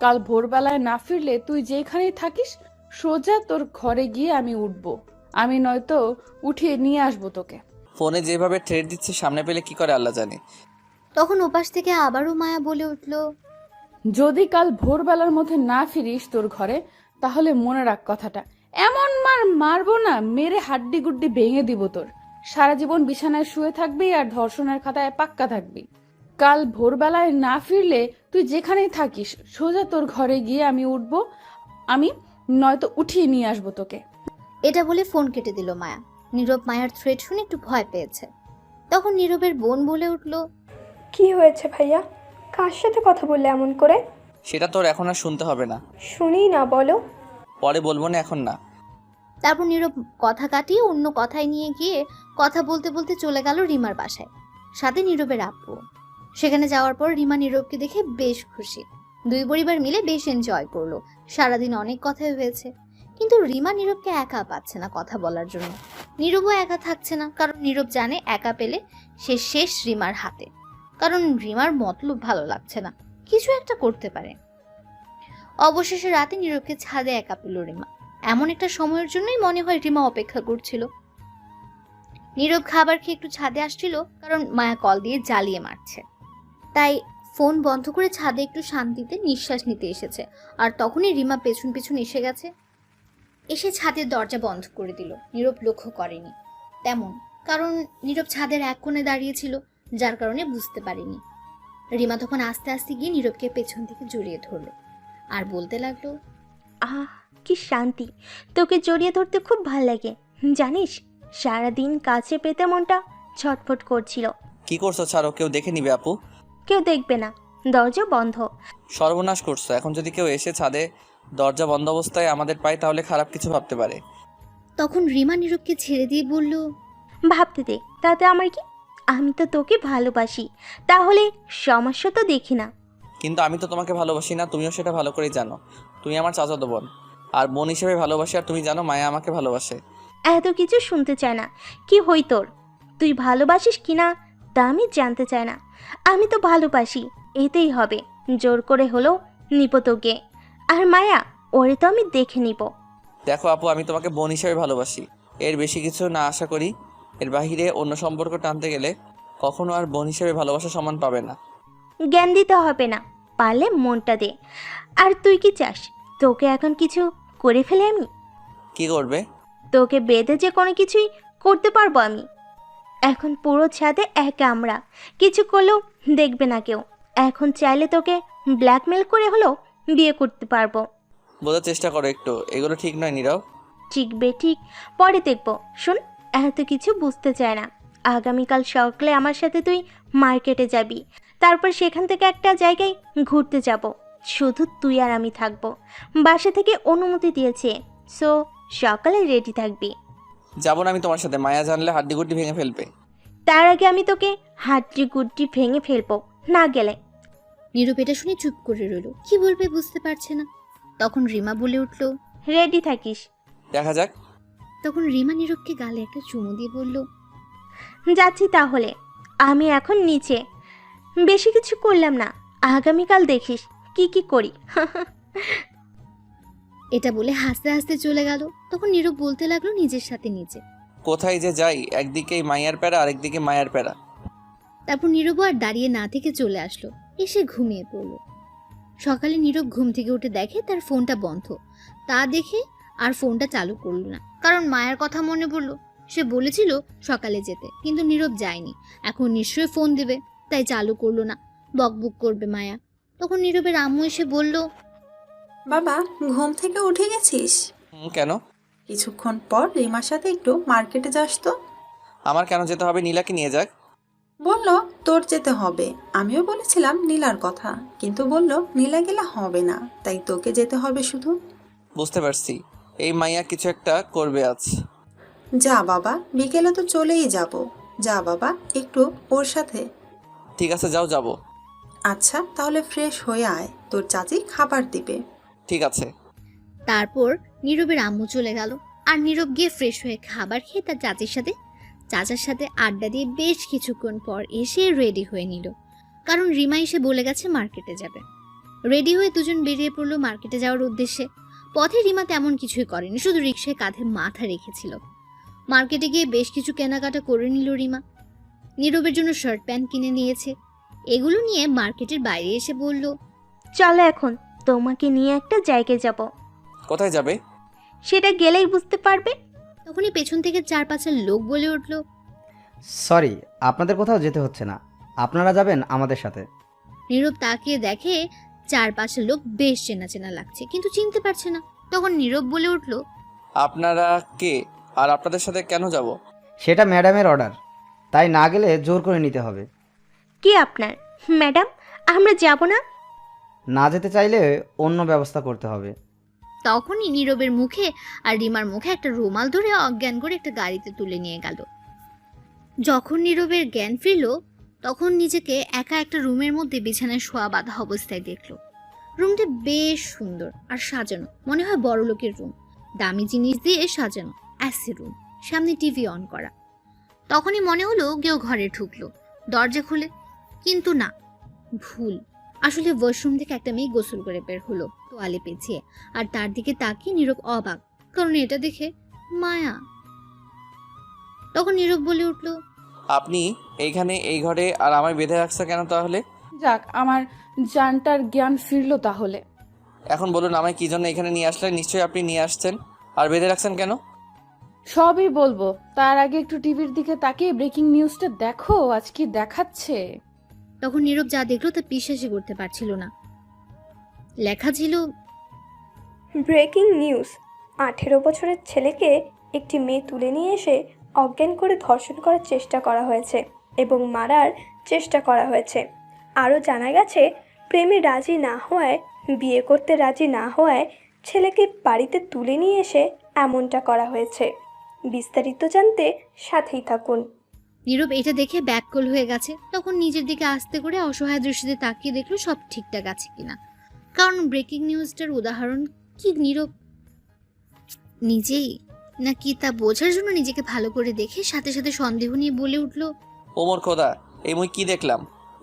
কাল ভোরবেলায় না ফিরলে তুই যেখানেই থাকিস সোজা তোর ঘরে গিয়ে আমি উঠবো, আমি নয়তো উঠিয়ে নিয়ে আসবো তোকে। ফোনে যেভাবে থ্রেট দিচ্ছে সামনে পেলে কি করে আল্লাহ জানে। তখন উপাস থেকে আবারও মায়া বলে উঠল, যদি কাল ভোরবেলার মধ্যে না ফিরিস তোর ঘরে, তাহলে মনে রাখ কথাটা, এমন মার মারবো না, মেরে হাড্ডি গুড্ডি ভেঙে দিব তোর। সারা জীবন বিছানায় শুয়ে থাকবি আর ধর্ষণের খাতায় পাক্কা থাকবি। কাল ভোরবেলায় না ফিরলে তুই যেখানেই থাকিস সোজা তোর ঘরে গিয়ে আমি উঠবো, আমি নয়তো উঠিয়ে নিয়ে আসবো তোকে। এটা বলে ফোন কেটে দিল মায়া। নীরব মায়ার থ্রেট শুনে একটু ভয় পেয়েছে। তখন নীরবের বোন বলে উঠল, কি হয়েছে ভাইয়া? কার সাথে কথা বললে এমন করে? সেটা তোর এখন আর শুনতে হবে না, শুনি না, বলো। পরে বলবো না, এখন না। তারপর নীরব কথা কাটিয়ে অন্য কথায় নিয়ে গিয়ে কথা বলতে বলতে চলে গেল রিমার বাসায়, সাথে নীরবের আব্বু। সেখানে যাওয়ার পর রিমা নীরবকে দেখে বেশ খুশি। দুই পরিবার মিলে বেশ এনজয় করলো। সারাদিন অনেক কথাই হয়েছে, কিন্তু রিমা নীরবকে একা পাচ্ছে না কথা বলার জন্য। নীরবও একা থাকছে না, কারণ নীরব জানে একা পেলে সে শেষ রিমার হাতে। কারণ রিমার মতলব ভালো লাগছে না, কিছু একটা করতে পারে। অবশেষে রাতে নীরবকে ছাদে একা পেল রিমা। এমন একটা সময়ের জন্যই মনে হয় রিমা অপেক্ষা করছিল। নীরব খাবার খেয়ে একটু ছাদে আসছিল, কারণ মায়া কল দিয়ে জ্বালিয়ে মারছে। তাই ফোন বন্ধ করে ছাদে একটু শান্তিতে নিঃশ্বাস নিতে এসেছে। আর তখনই রিমা পেছন পেছন এসে গেছে, এসে ছাদের দরজা বন্ধ করে দিল। নীরব লক্ষ্য করেনি তেমন, কারণ নীরব ছাদের এক কোণে দাঁড়িয়েছিল, যার কারণে বুঝতে পারেনি। রিমা তখন আস্তে আস্তে গিয়ে নীরবকে পেছন থেকে জড়িয়ে ধরলো আর বলতে লাগলো, আহ কি শান্তি, তোকে জড়িয়ে ধরতে খুব ভাল লাগে জানিস। সারাদিন কাছে পেতে মনটা ছটফট করছিল। কি করছো ছাড়ো, কেউ দেখে নিবে আপু। কেউ দেখবে না, দরজা বন্ধ। সর্বনাশ করছো, এখন যদি কেউ এসে ছাদে দরজা বন্ধ অবস্থায় আমাদের পায় তাহলে খারাপ কিছু ভাবতে পারে। তখন রিমা নীরবকে ছেড়ে দিয়ে বলল, ভাবতে দে, তাতে আমার কি, আমি তো তোকে ভালোবাসি, তাহলে সমস্যা তো দেখি না। কিন্তু আমি তো তোমাকে ভালোবাসি না, তুমিও সেটা ভালো করেই জানো। তুমি আমার চাচাতো বোন, আর বোন হিসেবে ভালোবাসি, আর তুমি জানো মায়া আমাকে ভালোবাসে। এত কিছু শুনতে চায় না। কি হই তোর? তুই ভালোবাসিস কিনা তা আমি জানতে চাই না। আমি তো ভালোবাসি, এতেই হবে। জোর করে হলেও নিব তোকে। আর মায়া, ওরে তো আমি দেখে নিব। দেখো আপু, আমি তোমাকে বোন হিসেবে ভালোবাসি, এর বেশি কিছু না আশা করি। এর বাহিরে অন্য সম্পর্ক টানতে গেলে কখনো আর বোন হিসেবে ভালোবাসা সমান পাবে না। জ্ঞান দিতে হবে না, পারলে মনটা দে। আর তুই কি চাস তোকে এখন কিছু করে ফেলে আমি? কি করবে? তোকে বেঁধে যে কোনো কিছুই করতে পারবো আমি। এখন পুরো ছাদে একা আমরা, কিছু করলেও দেখবে না কেউ। এখন চাইলে তোকে ব্ল্যাকমেল করে হলেও বিয়ে করতে পারবো। বোঝার চেষ্টা করো একটু, এগুলো ঠিক নয় নীরব। ঠিক ঠিক, পরে দেখবো। শোন, এত কিছু বুঝতে চায় না। আগামীকাল সকালে আমার সাথে তুই মার্কেটে যাবি, তারপর সেখান থেকে একটা জায়গায় ঘুরতে যাব। শুধু তুই আর আমি থাকবো। বাসা থেকে অনুমতি দিয়েছে, সো সকালে রেডি থাকবি। যাবো না আমি তোমার সাথে, মায়া জানলে হাড্ডি গুড্ডি ভেঙে ফেলবে। তার আগে আমি তোকে হাড্ডি গুড্ডি ভেঙে ফেলবো না গেলে। নীরব এটা শুনে চুপ করে রইল, কি বলবে বুঝতে পারছে না। তখন রিমা বলে উঠল, রেডি থাকিস। দেখা যাক। তখন রিমা নীরবকে গালে একটা চুমু দিয়ে বলল, যাচ্ছি তাহলে। আমি এখন নিচে, বেশি কিছু করলাম না। আগামীকাল দেখিস কি কি করি। এটা বলে হাসতে হাসতে চলে গেল। তখন নীরব বলতে লাগলো নিজের সাথে নিজে, কোথায় যে যাই, একদিকে মায়ার প্যারা, আরেকদিকে মায়ার প্যারা। তারপর নীরব আর দাঁড়িয়ে না থেকে চলে আসলো, এসে ঘুমিয়ে পড়ল। সকালে নীরব ঘুম থেকে উঠে দেখে তার ফোনটা বন্ধ। তা দেখে আর ফোনটা চালু করলো না, কারণ মায়ের কথা মনে পড়লো। সে বলেছিল সকালে যেতে, কিন্তু নীরব যায়নি। এখন নিশ্চয়ই ফোন দেবে, তাই চালু করলো না, বকবক করবে মায়া। তখন নীরবের আম্মু এসে বলল, বাবা, ঘুম থেকে উঠে গেছিস? কেন? কিছুক্ষণ পর রিমার সাথে একটু মার্কেটে যাস তো। আমার কেন যেতে হবে? নীলাকে নিয়ে যাক। বললো তোর যেতে হবে। আমিও বলেছিলাম নীলার কথা, কিন্তু বললো নীলা গেলে হবে না, তাই তোকে যেতে হবে শুধু। বুঝতে পারছি, এই মাইয়া কিছু একটা করবে আজ। যা বাবা, বিকেলে তো চলেই যাব। যা বাবা, একটু ওর সাথে। ঠিক আছে, যাও, যাবো। আচ্ছা, তাহলে ফ্রেশ হয়ে আয়, তোর চাচি খাবার দিবে। ঠিক আছে। তারপর নীরবের আম্মু চলে গেল, আর নীরব গিয়ে ফ্রেশ হয়ে খাবার খেয়ে তার চাচার সাথে আড্ডা দিয়ে বেশ কিছুক্ষণ পর এসে রেডি হয়ে নিল, কারণ রিমা এসে বলে গেছে মার্কেটে যাবে। রেডি হয়ে দুজন বেরিয়ে পড়লো মার্কেটে যাওয়ার উদ্দেশ্যে। পথে রিমা তেমন কিছুই করেনি, শুধু রিকশায় কাঁধে মাথা রেখেছিল। মার্কেটে গিয়ে বেশ কিছু কেনাকাটা করে নিল রিমা। নীরবের জন্য শার্ট প্যান্ট কিনে নিয়েছে। এগুলো নিয়ে মার্কেটের বাইরে এসে বলল, চলো এখন তোমাকে নিয়ে একটা জায়গায় যাব। কোথায় যাবে? সেটা গেলেই বুঝতে পারবে। তখনই পেছন থেকে 4-5 লোক বলে উঠল, সরি, আপনাদের কোথাও যেতে হচ্ছে না, আপনারা যাবেন আমাদের সাথে। নীরব তাকিয়ে দেখে 4-5 লোক বেশ চেনা চেনা লাগছে, কিন্তু চিনতে পারছে না। তখন নীরব বলে উঠল, আপনারা কে, আর আপনাদের সাথে কেন যাব? সেটা ম্যাডামের অর্ডার, তাই না গেলে জোর করে নিতে হবে। কি আপনার ম্যাডাম? আমরা যাব না। না যেতে চাইলে অন্য ব্যবস্থা করতে হবে। তখনই নীরবের মুখে আর রিমার মুখে একটা রুমাল ধরে অজ্ঞান করে একটা গাড়িতে তুলে নিয়ে গেল। যখন নীরবের জ্ঞান ফিরল, তখন নিজেকে একা একটা রুমের মধ্যে বিছানায় শোয়া বাঁধা অবস্থায় দেখল। রুমটা বেশ সুন্দর আর সাজানো, মনে হয় বড় লোকের রুম। দামি জিনিস দিয়ে সাজানো, অ্যাসি রুম, সামনে টিভি অন করা। তখনই মনে হলো কেউ ঘরে ঢুকলো। দরজা খুলে, কিন্তু না, ভুল। আসলে ওয়াশরুম থেকে একটা মেয়ে গোসল করে বের হলো তোয়ালে পেঁচিয়ে, আর তার দিকে তাকিয়ে নীরব অবাক, কারণ এটা দেখে মায়া। তখন নীরব বলে উঠল, আপনি এইখানে, এই ঘরে, আর আমায় বেঁধে রাখছে কেন তাহলে? যাক, আমার জানটার জ্ঞান ফিরলো তাহলে। এখন বলুন, আমায় কি জন্য এখানে নিয়ে আসলেন? নিশ্চয়ই আপনি নিয়ে আসছেন, আর বেঁধে রাখছেন কেন? সবই বলবো, তার আগে একটু টিভির দিকে তাকিয়ে ব্রেকিং নিউজটা দেখো, আজ কি দেখাচ্ছে। তখন নীরব যা দেখলো তা বিশ্বাসই করতে পারছিল না। লেখা ছিল, ব্রেকিং নিউজ, 18 বছরের ছেলেকে একটি মেয়ে তুলে নিয়ে এসে অজ্ঞান করে ধর্ষণ করার চেষ্টা করা হয়েছে এবং মারার চেষ্টা করা হয়েছে। আরও জানা গেছে, প্রেমে রাজি না হওয়ায়, বিয়ে করতে রাজি না হওয়ায় ছেলেকে বাড়িতে তুলে নিয়ে এসে এমনটা করা হয়েছে। বিস্তারিত জানতে সাথেই থাকুন। নীরব এটা দেখে ব্যাককল হয়ে গেছে। তখন নিজের দিকে আস্তে করে অসহায় দৃষ্টিতে তাকিয়ে দেখলো সব ঠিকঠাক আছে কিনা। কারণ ব্রেকিং নিউজটার উদাহরণ কি নীরব নিজেই নাকি তা বোঝার জন্য নিজেকে ভালো করে দেখে সাথে সাথে সন্দেহ নিয়ে বলে উঠল, ওমর খোদা, এই মুই কি দেখলাম?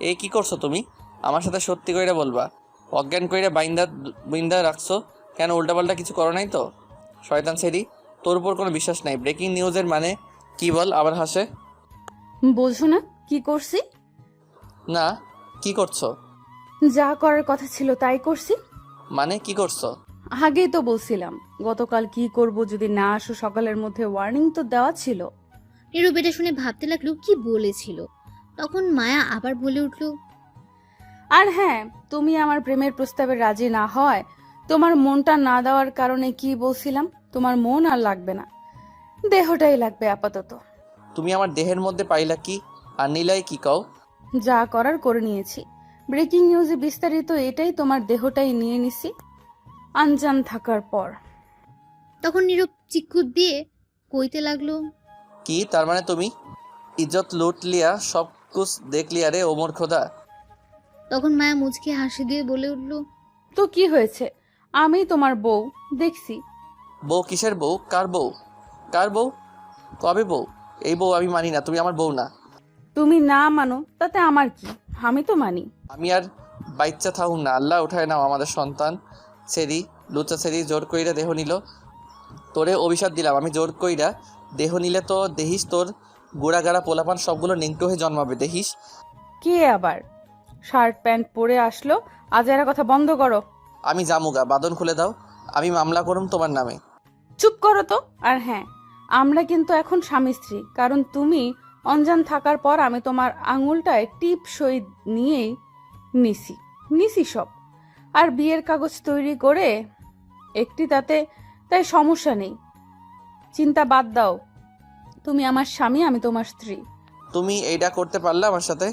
এই কি করছো তুমি? আমার সাথে সত্যি কইরা বলবা। অজ্ঞান কইরা বাইন্দা রাখছো কেন? উল্টাপাল্টা কিছু করো নাই তো? শয়তান সেরি, তোর উপর কোনো বিশ্বাস নাই। ব্রেকিং নিউজের মানে কি বল? আবার হাসে। বোঝো না কি করছি? না, কি করছো? যা করার কথা ছিল তাই করছি। মানে কি করছো? আগেই তো বলছিলাম গতকাল কি করব যদি না আসো সকালের মধ্যে, ওয়ার্নিং তো দেওয়া ছিল। নীরব এটা শুনে ভাবতে লাগলো কি বলেছিল। তখন মায়া আবার বলে উঠল, আর হ্যাঁ, তুমি আমার প্রেমের প্রস্তাবে রাজি না হয় তোমার মনটা না দেওয়ার কারণে কি বলছিলাম, তোমার মন আর লাগবে না, দেহটাই লাগবে আপাতত। তুমি আমার দেহের মধ্যে পাইলা কি? আর নীলাই কি কও? যা করার করে নিয়েছি। ব্রেকিং নিউজে বিস্তারিত এটাই, তোমার দেহটাই নিয়ে নিছি আনজান থাকার পর। তখন নীরব চিকুত দিয়ে কইতে লাগলো, কি তার মানে তুমি ইজ্জত লুট লিয়া সব কুছ দেখ লিয়া রে ওমর খোদা? তখন মায়া মুচকে হাসি দিয়ে বলে উঠল, তো কি হয়েছে, আমি তোমার বউ, দেখছি। বউ কিসের বউ? কার বউ? কার বউ? কবে বউ? এই বউ আমি মানি না, তুমি আমার বউ না। তুমি না মানো তাতে আমার কি, আমি তো মানি। আমি আর বাচ্চা থাকুন না, আল্লাহ উঠায় নাও আমাদের সন্তান। সেরি, লুচা সেরি জোর কইরা দেহ নিল। তোরে অভিশাপ দিলাম, আমি জোর কইরা দেহ নিলে তো দেহিস তোর গোড়াগাড়া পোলাপান সবগুলো নেংটো হয়ে জন্মাবে, দেখিস। কে আবার শার্ট প্যান্ট পরে আসলো? আজারা কথা বন্ধ করো। আমি জামুগা, বাদন খুলে দাও, আমি মামলা করুম তোমার নামে। চুপ করো তো। আর হ্যাঁ, আমরা কিন্তু এখন স্বামী স্ত্রী, কারণ তুমি অনজান থাকার পর আমি তোমার আঙুলটায় টিপ সই নিয়েই নিছি সব। আর বিয়ের কাগজ তৈরি করে একটি তাই সমস্যা নেই, চিন্তা বাদ দাও। তুমি আমার স্বামী, আমি তোমার স্ত্রী। তুমি এইটা করতে পারলে আমার সাথে?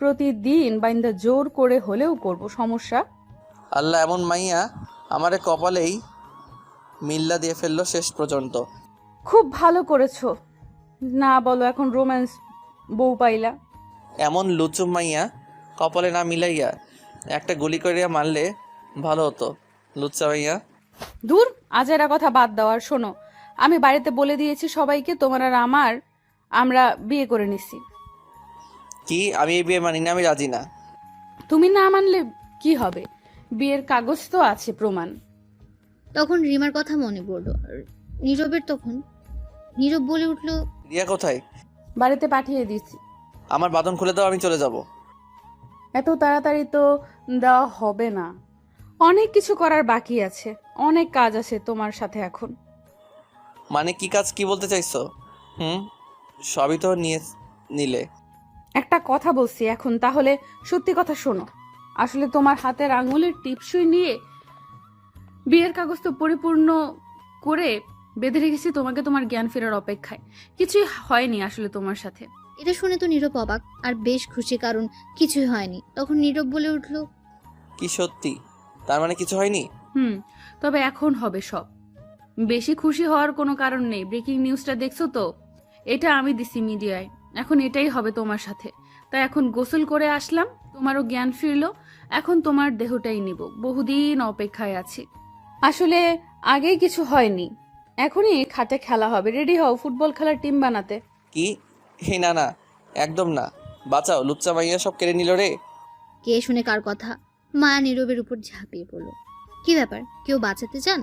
প্রতিদিন বাইন্দা জোর করে হলেও করব, সমস্যা? আল্লাহ এমন মাইয়া আমারে কপালেই মিল্লা দিয়ে ফেললো শেষ পর্যন্ত। খুব ভালো করেছো। না বলো এখন রোম্যান্স বউ পাইলা? এমন লুচুম মাইয়া কপালে না মিলাইয়া একটা গুলি করিয়া মারলে ভালো হতো, লুচ্চা মাইয়া। দূর, আজেরা কথা বাদ দাও। আর শোনো, আমি বাড়িতে বলে দিয়েছি সবাইকে তোমার আর আমরা বিয়ে করে নিছি। কি? আমি এই বিয়ে মানি না, আমি রাজি না। তুমি না মানলে কি হবে, বিয়ের কাগজ তো আছে, প্রমাণ। তখন রিমার কথা মনে পড়ল নীরবের। তখন নীরব বলে উঠল, রিয়া কোথায়? বাড়িতে পাঠিয়ে দিয়েছি। আমার বাঁধন খুলে দাও, আমি চলে যাব। এত তাড়াতাড়ি তো দেওয়া হবে না, অনেক কিছু করার বাকি আছে, অনেক কাজ আছে তোমার সাথে এখন। মানে কি কাজ? কি বলতে চাইছো? সবই তো নিলে। একটা কথা বলছি এখন, তাহলে সত্যি কথা শোনো। আসলে তোমার হাতের আঙুলের টিপসই নিয়ে বিয়ের কাগজ তো পরিপূর্ণ করে বেঁধে রেখেছি তোমাকে তোমার জ্ঞান ফেরার অপেক্ষায়। কিছুই হয়নি আসলে তোমার সাথে। এটা শুনে তো নীরব অবাক আর বেশ খুশি, কারণ কিছুই হয়নি। তখন নীরব বলে উঠল, কি সত্যি? তার মানে কিছু হয়নি? তবে এখন হবে সব। বেশি খুশি হওয়ার কোনো কারণ নেই। ব্রেকিং নিউজটা দেখছো তো, এটা আমি দিছি মিডিয়ায়, এখন এটাই হবে তোমার সাথে। তাই এখন গোসল করে আসলাম, তোমারও জ্ঞান ফিরলো, এখন তোমার দেহটাই নিব। বহুদিন অপেক্ষায় আছি। আসলে আগেই কিছু হয়নি, এখনই খাটে খেলা হবে। রেডি হও ফুটবল খেলার টিম বানাতে। কি? হে না না, একদম না, বাঁচাও, লুচ্চা মাইয়া সব কেড়ে নিল রে। কে শুনে কার কথা? মায়া নীরবের উপর ঝাঁপিয়ে পড়ল। কি ব্যাপার, কেউ বাঁচাতে চান?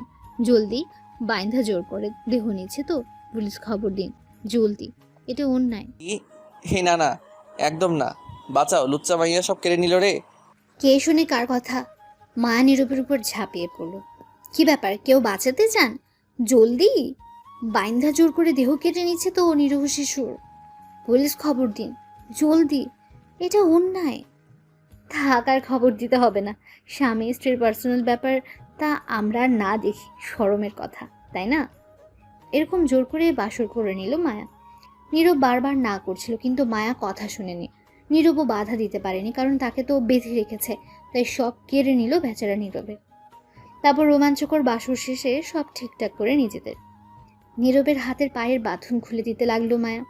জলদি, বাইন্ধা জোর করে দেহ নিচ্ছে তো, পুলিশ খবর দিন জলদি, এটা অন্যায়। কি? হে না না, একদম না, বাঁচাও, লুচ্চা মাইয়া সব কেড়ে নিল রে। কে শুনে কার কথা? মায়া নীরবের উপর ঝাঁপিয়ে পড়ল। কি ব্যাপার, কেউ বাঁচাতে চান? জলদি, বাইন্ধা জোর করে দেহ কেটে নিচ্ছে তো নিরীহ শিশুর, পুলিশ খবর দিন জলদি, এটা অন্যায়। থাকার খবর দিতে হবে না, স্বামী স্ত্রীর পার্সোনাল ব্যাপার, তা আমরা না দেখি, শরমের কথা, তাই না? এরকম জোর করে বাসর করে নিল মায়া। নীরব বারবার না করছিল, কিন্তু মায়া কথা শুনেনি। নীরবও বাধা দিতে পারেনি, কারণ তাকে তো বেঁধে রেখেছে, তাই সব কেড়ে নিল বেচারা নীরবে। তারপর রোমাঞ্চকর বাসর শেষে সব ঠিকঠাক করে নিজেদের নীরবের হাতের পায়ের বাঁধন খুলে দিতে লাগলো মায়া।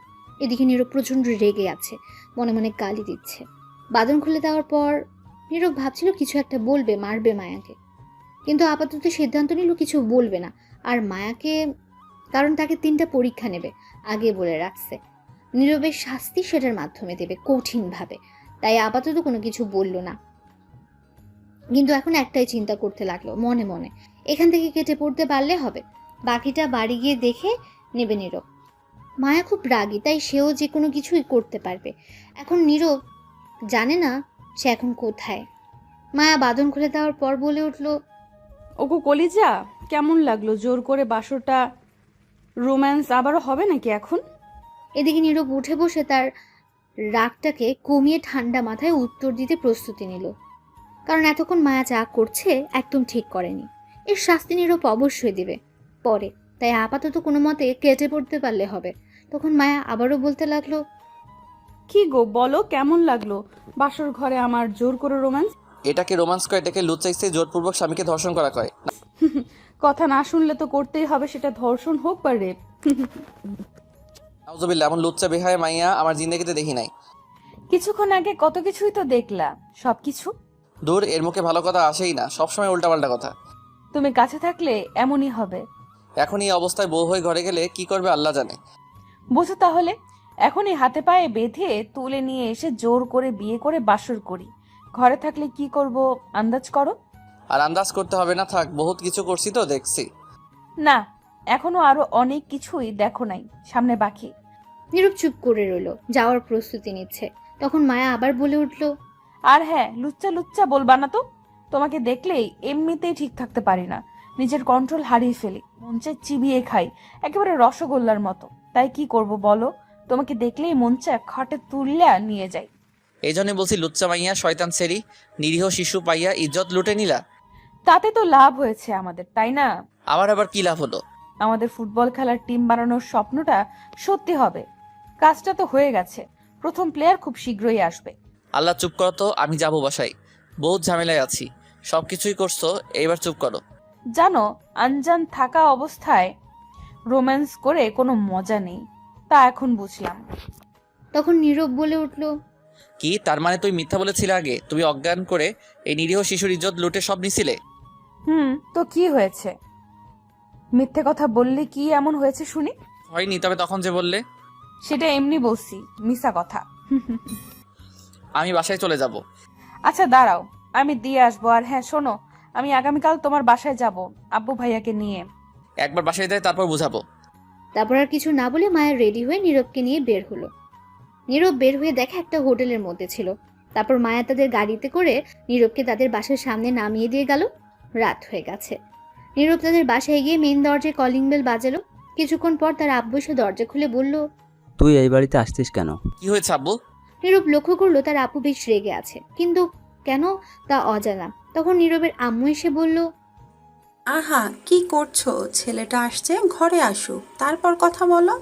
এদিকে নীরব প্রচণ্ড রেগে আছে, মনে মনে গালি দিচ্ছে। বাঁধন খুলে দেওয়ার পর নীরব ভাবছিল কিছু একটা বলবে, মারবে মায়াকে, কিন্তু আপাতত সিদ্ধান্ত নিল কিছু বলবে না। আর মায়াকে, কারণ তাকে 3টা পরীক্ষা নেবে আগে বলে রাখছে। নীরবের শাস্তি সেটার মাধ্যমে দেবে কঠিনভাবে, তাই আপাতত কোনো কিছু বলল না। কিন্তু এখন একটাই চিন্তা করতে লাগলো মনে মনে, এখান থেকে কেটে পড়তে পারলে হবে, বাকিটা বাড়ি গিয়ে দেখে নেবে নীরব। মায়া খুব রাগী, তাই সেও যে কোনো কিছুই করতে পারবে। এখন নীরব জানে না সে এখন কোথায়। মায়া বাঁধন খুলে দেওয়ার পর বলে উঠল, ওগো কলিজা, কেমন লাগলো জোর করে বাসরটা? রোম্যান্স আবারও হবে নাকি এখন? এদিকে নীরব উঠে বসে তার রাগটাকে কমিয়ে ঠান্ডা মাথায় উত্তর দিতে প্রস্তুতি নিল, কারণ এতক্ষণ মায়া যা করছে একদম ঠিক করেনি। এর শাস্তি নীরব অবশ্যই দিবে পরে, তাই আপাতত কোনো মতে কেটে পড়তে পারলে হবে। তখন মায়া আবারও বলতে লাগলো, কি গো বলো, কেমন লাগলো বাসর ঘরে আমার জোর করে রোম্যান্স? এটাকে রোমান্স কয়, এটাকে লুচ্চাইছে জোরপূর্বক স্বামীকে ধর্ষণ করা কয়। কথা না শুনলে তো করতেই হবে, সেটা ধর্ষণ হোক বা রেপ। নাউজুবিল্লাহ, এমন লুচ্চা বেহায় মাইয়া আমার জিন্দেগিতে দেখি নাই। কিছুক্ষণ আগে কত কিছুই তো দেখলা, সবকিছু। দূর, এর মুখে ভালো কথা আসেই না, সবসময় উল্টাপাল্টা কথা। তুমি কাছে থাকলে এমনই হবে। এখন এই অবস্থায় বউ হয়ে ঘরে গেলে কি করবে আল্লাহ জানে। বুঝো তাহলে, এখনই হাতে পায়ে বেঁধে তুলে নিয়ে এসে জোর করে বিয়ে করে বাসর করি। ঘরে থাকলে কি করব আন্দাজ করো। আর আন্দাজ করতে হবে না, থাক, বহুত কিছু করছি তো, দেখছি। না, এখনো আরো অনেক কিছুই দেখো নাই, সামনে বাকি। নীরব চুপ করে রইল, যাওয়ার প্রস্তুতি নিচ্ছে। তখন মায়া আবার বলে উঠল, আর হ্যাঁ, লুচ্চা লুচ্চা বলবা না তো। তোমাকে দেখলেই এমনিতেই ঠিক থাকতে পারি না, নিজের কন্ট্রোল হারিয়ে ফেলি, মন চায় চিবিয়ে খাই, একেবারে রসগোল্লার মতো। তাই কি করব বলো, তোমাকে দেখলেই মন চায় খাটে তুললে নিয়ে যাই। এই জন্যই বলছি, লুচ্চা মাইয়া, শয়তান সেরি, নিরীহ শিশু পাইয়া ইজ্জত লুটে নিলা। তাতে তো লাভ হয়েছে আমাদের, তাই না? আমার আবার কি লাভ হলো? আমাদের ফুটবল খেলার টিম বানানোর স্বপ্নটা সত্যি হবে। কাজটা তো হয়ে গেছে, প্রথম প্লেয়ার খুব শীঘ্রই আসবে। আল্লাহ, চুপ করো তো, আমি যাবো বাসায়, বহুত ঝামেলায় আছি। সবকিছুই করছো, এইবার চুপ করো। জানো, আনজান থাকা অবস্থায় রোম্যান্স করে কোনো মজা নেই, তা এখন বুঝলাম। তখন নীরব বলে উঠল, কি তার মানে তুই মিথ্যা বলেছিলে আগে? তুমি অজ্ঞান করে এই নিরীহ শিশুর ইজ্জত লুটে সব নিছিলে? তো কি হয়েছে? মিথ্যে কথা বললে কি এমন হয়েছে শুনি? হয়নি, তবে তখন যে বললে। সেটা এমনি বলছি, মিছা কথা। আমি বাসায় চলে যাব। আচ্ছা দাঁড়াও, আমি দিয়ে আসবো। আর হ্যাঁ শোনো, আমি আগামীকাল তোমার বাসায় যাব আব্বু ভাইয়াকে নিয়ে। একবার বাসায় যাই, তারপর বুঝাবো। তারপর আর কিছু না বলে মায়া রেডি হয়ে নীরবকে নিয়ে বের হলো। নীরব বের হয়ে দেখে একটা হোটেলের মধ্যে ছিল। তারপর মায়া তাদের গাড়িতে করে নীরবকে তাদের বাসার সামনে নামিয়ে দিয়ে গেল। রাত হয়ে গেছে। নীরব তাদের বাসায় গিয়ে মেন দরজায় কলিং বেল বাজালো। কিছুক্ষণ পর তার আব্বু এসে দরজা খুলে বলল, তুই এই বাড়িতে আসছিস কেন? কি হয়েছে আব্বু? নীরব লক্ষ্য করলো তার আব্বু বেশ রেগে আছে, কিন্তু কেন তা অজানা। তখন নীরবের আম্মু এসে বলল, আহা, কি করছো? ছেলেটা আসছে, ঘরে আসুক, তারপর কথা বলো।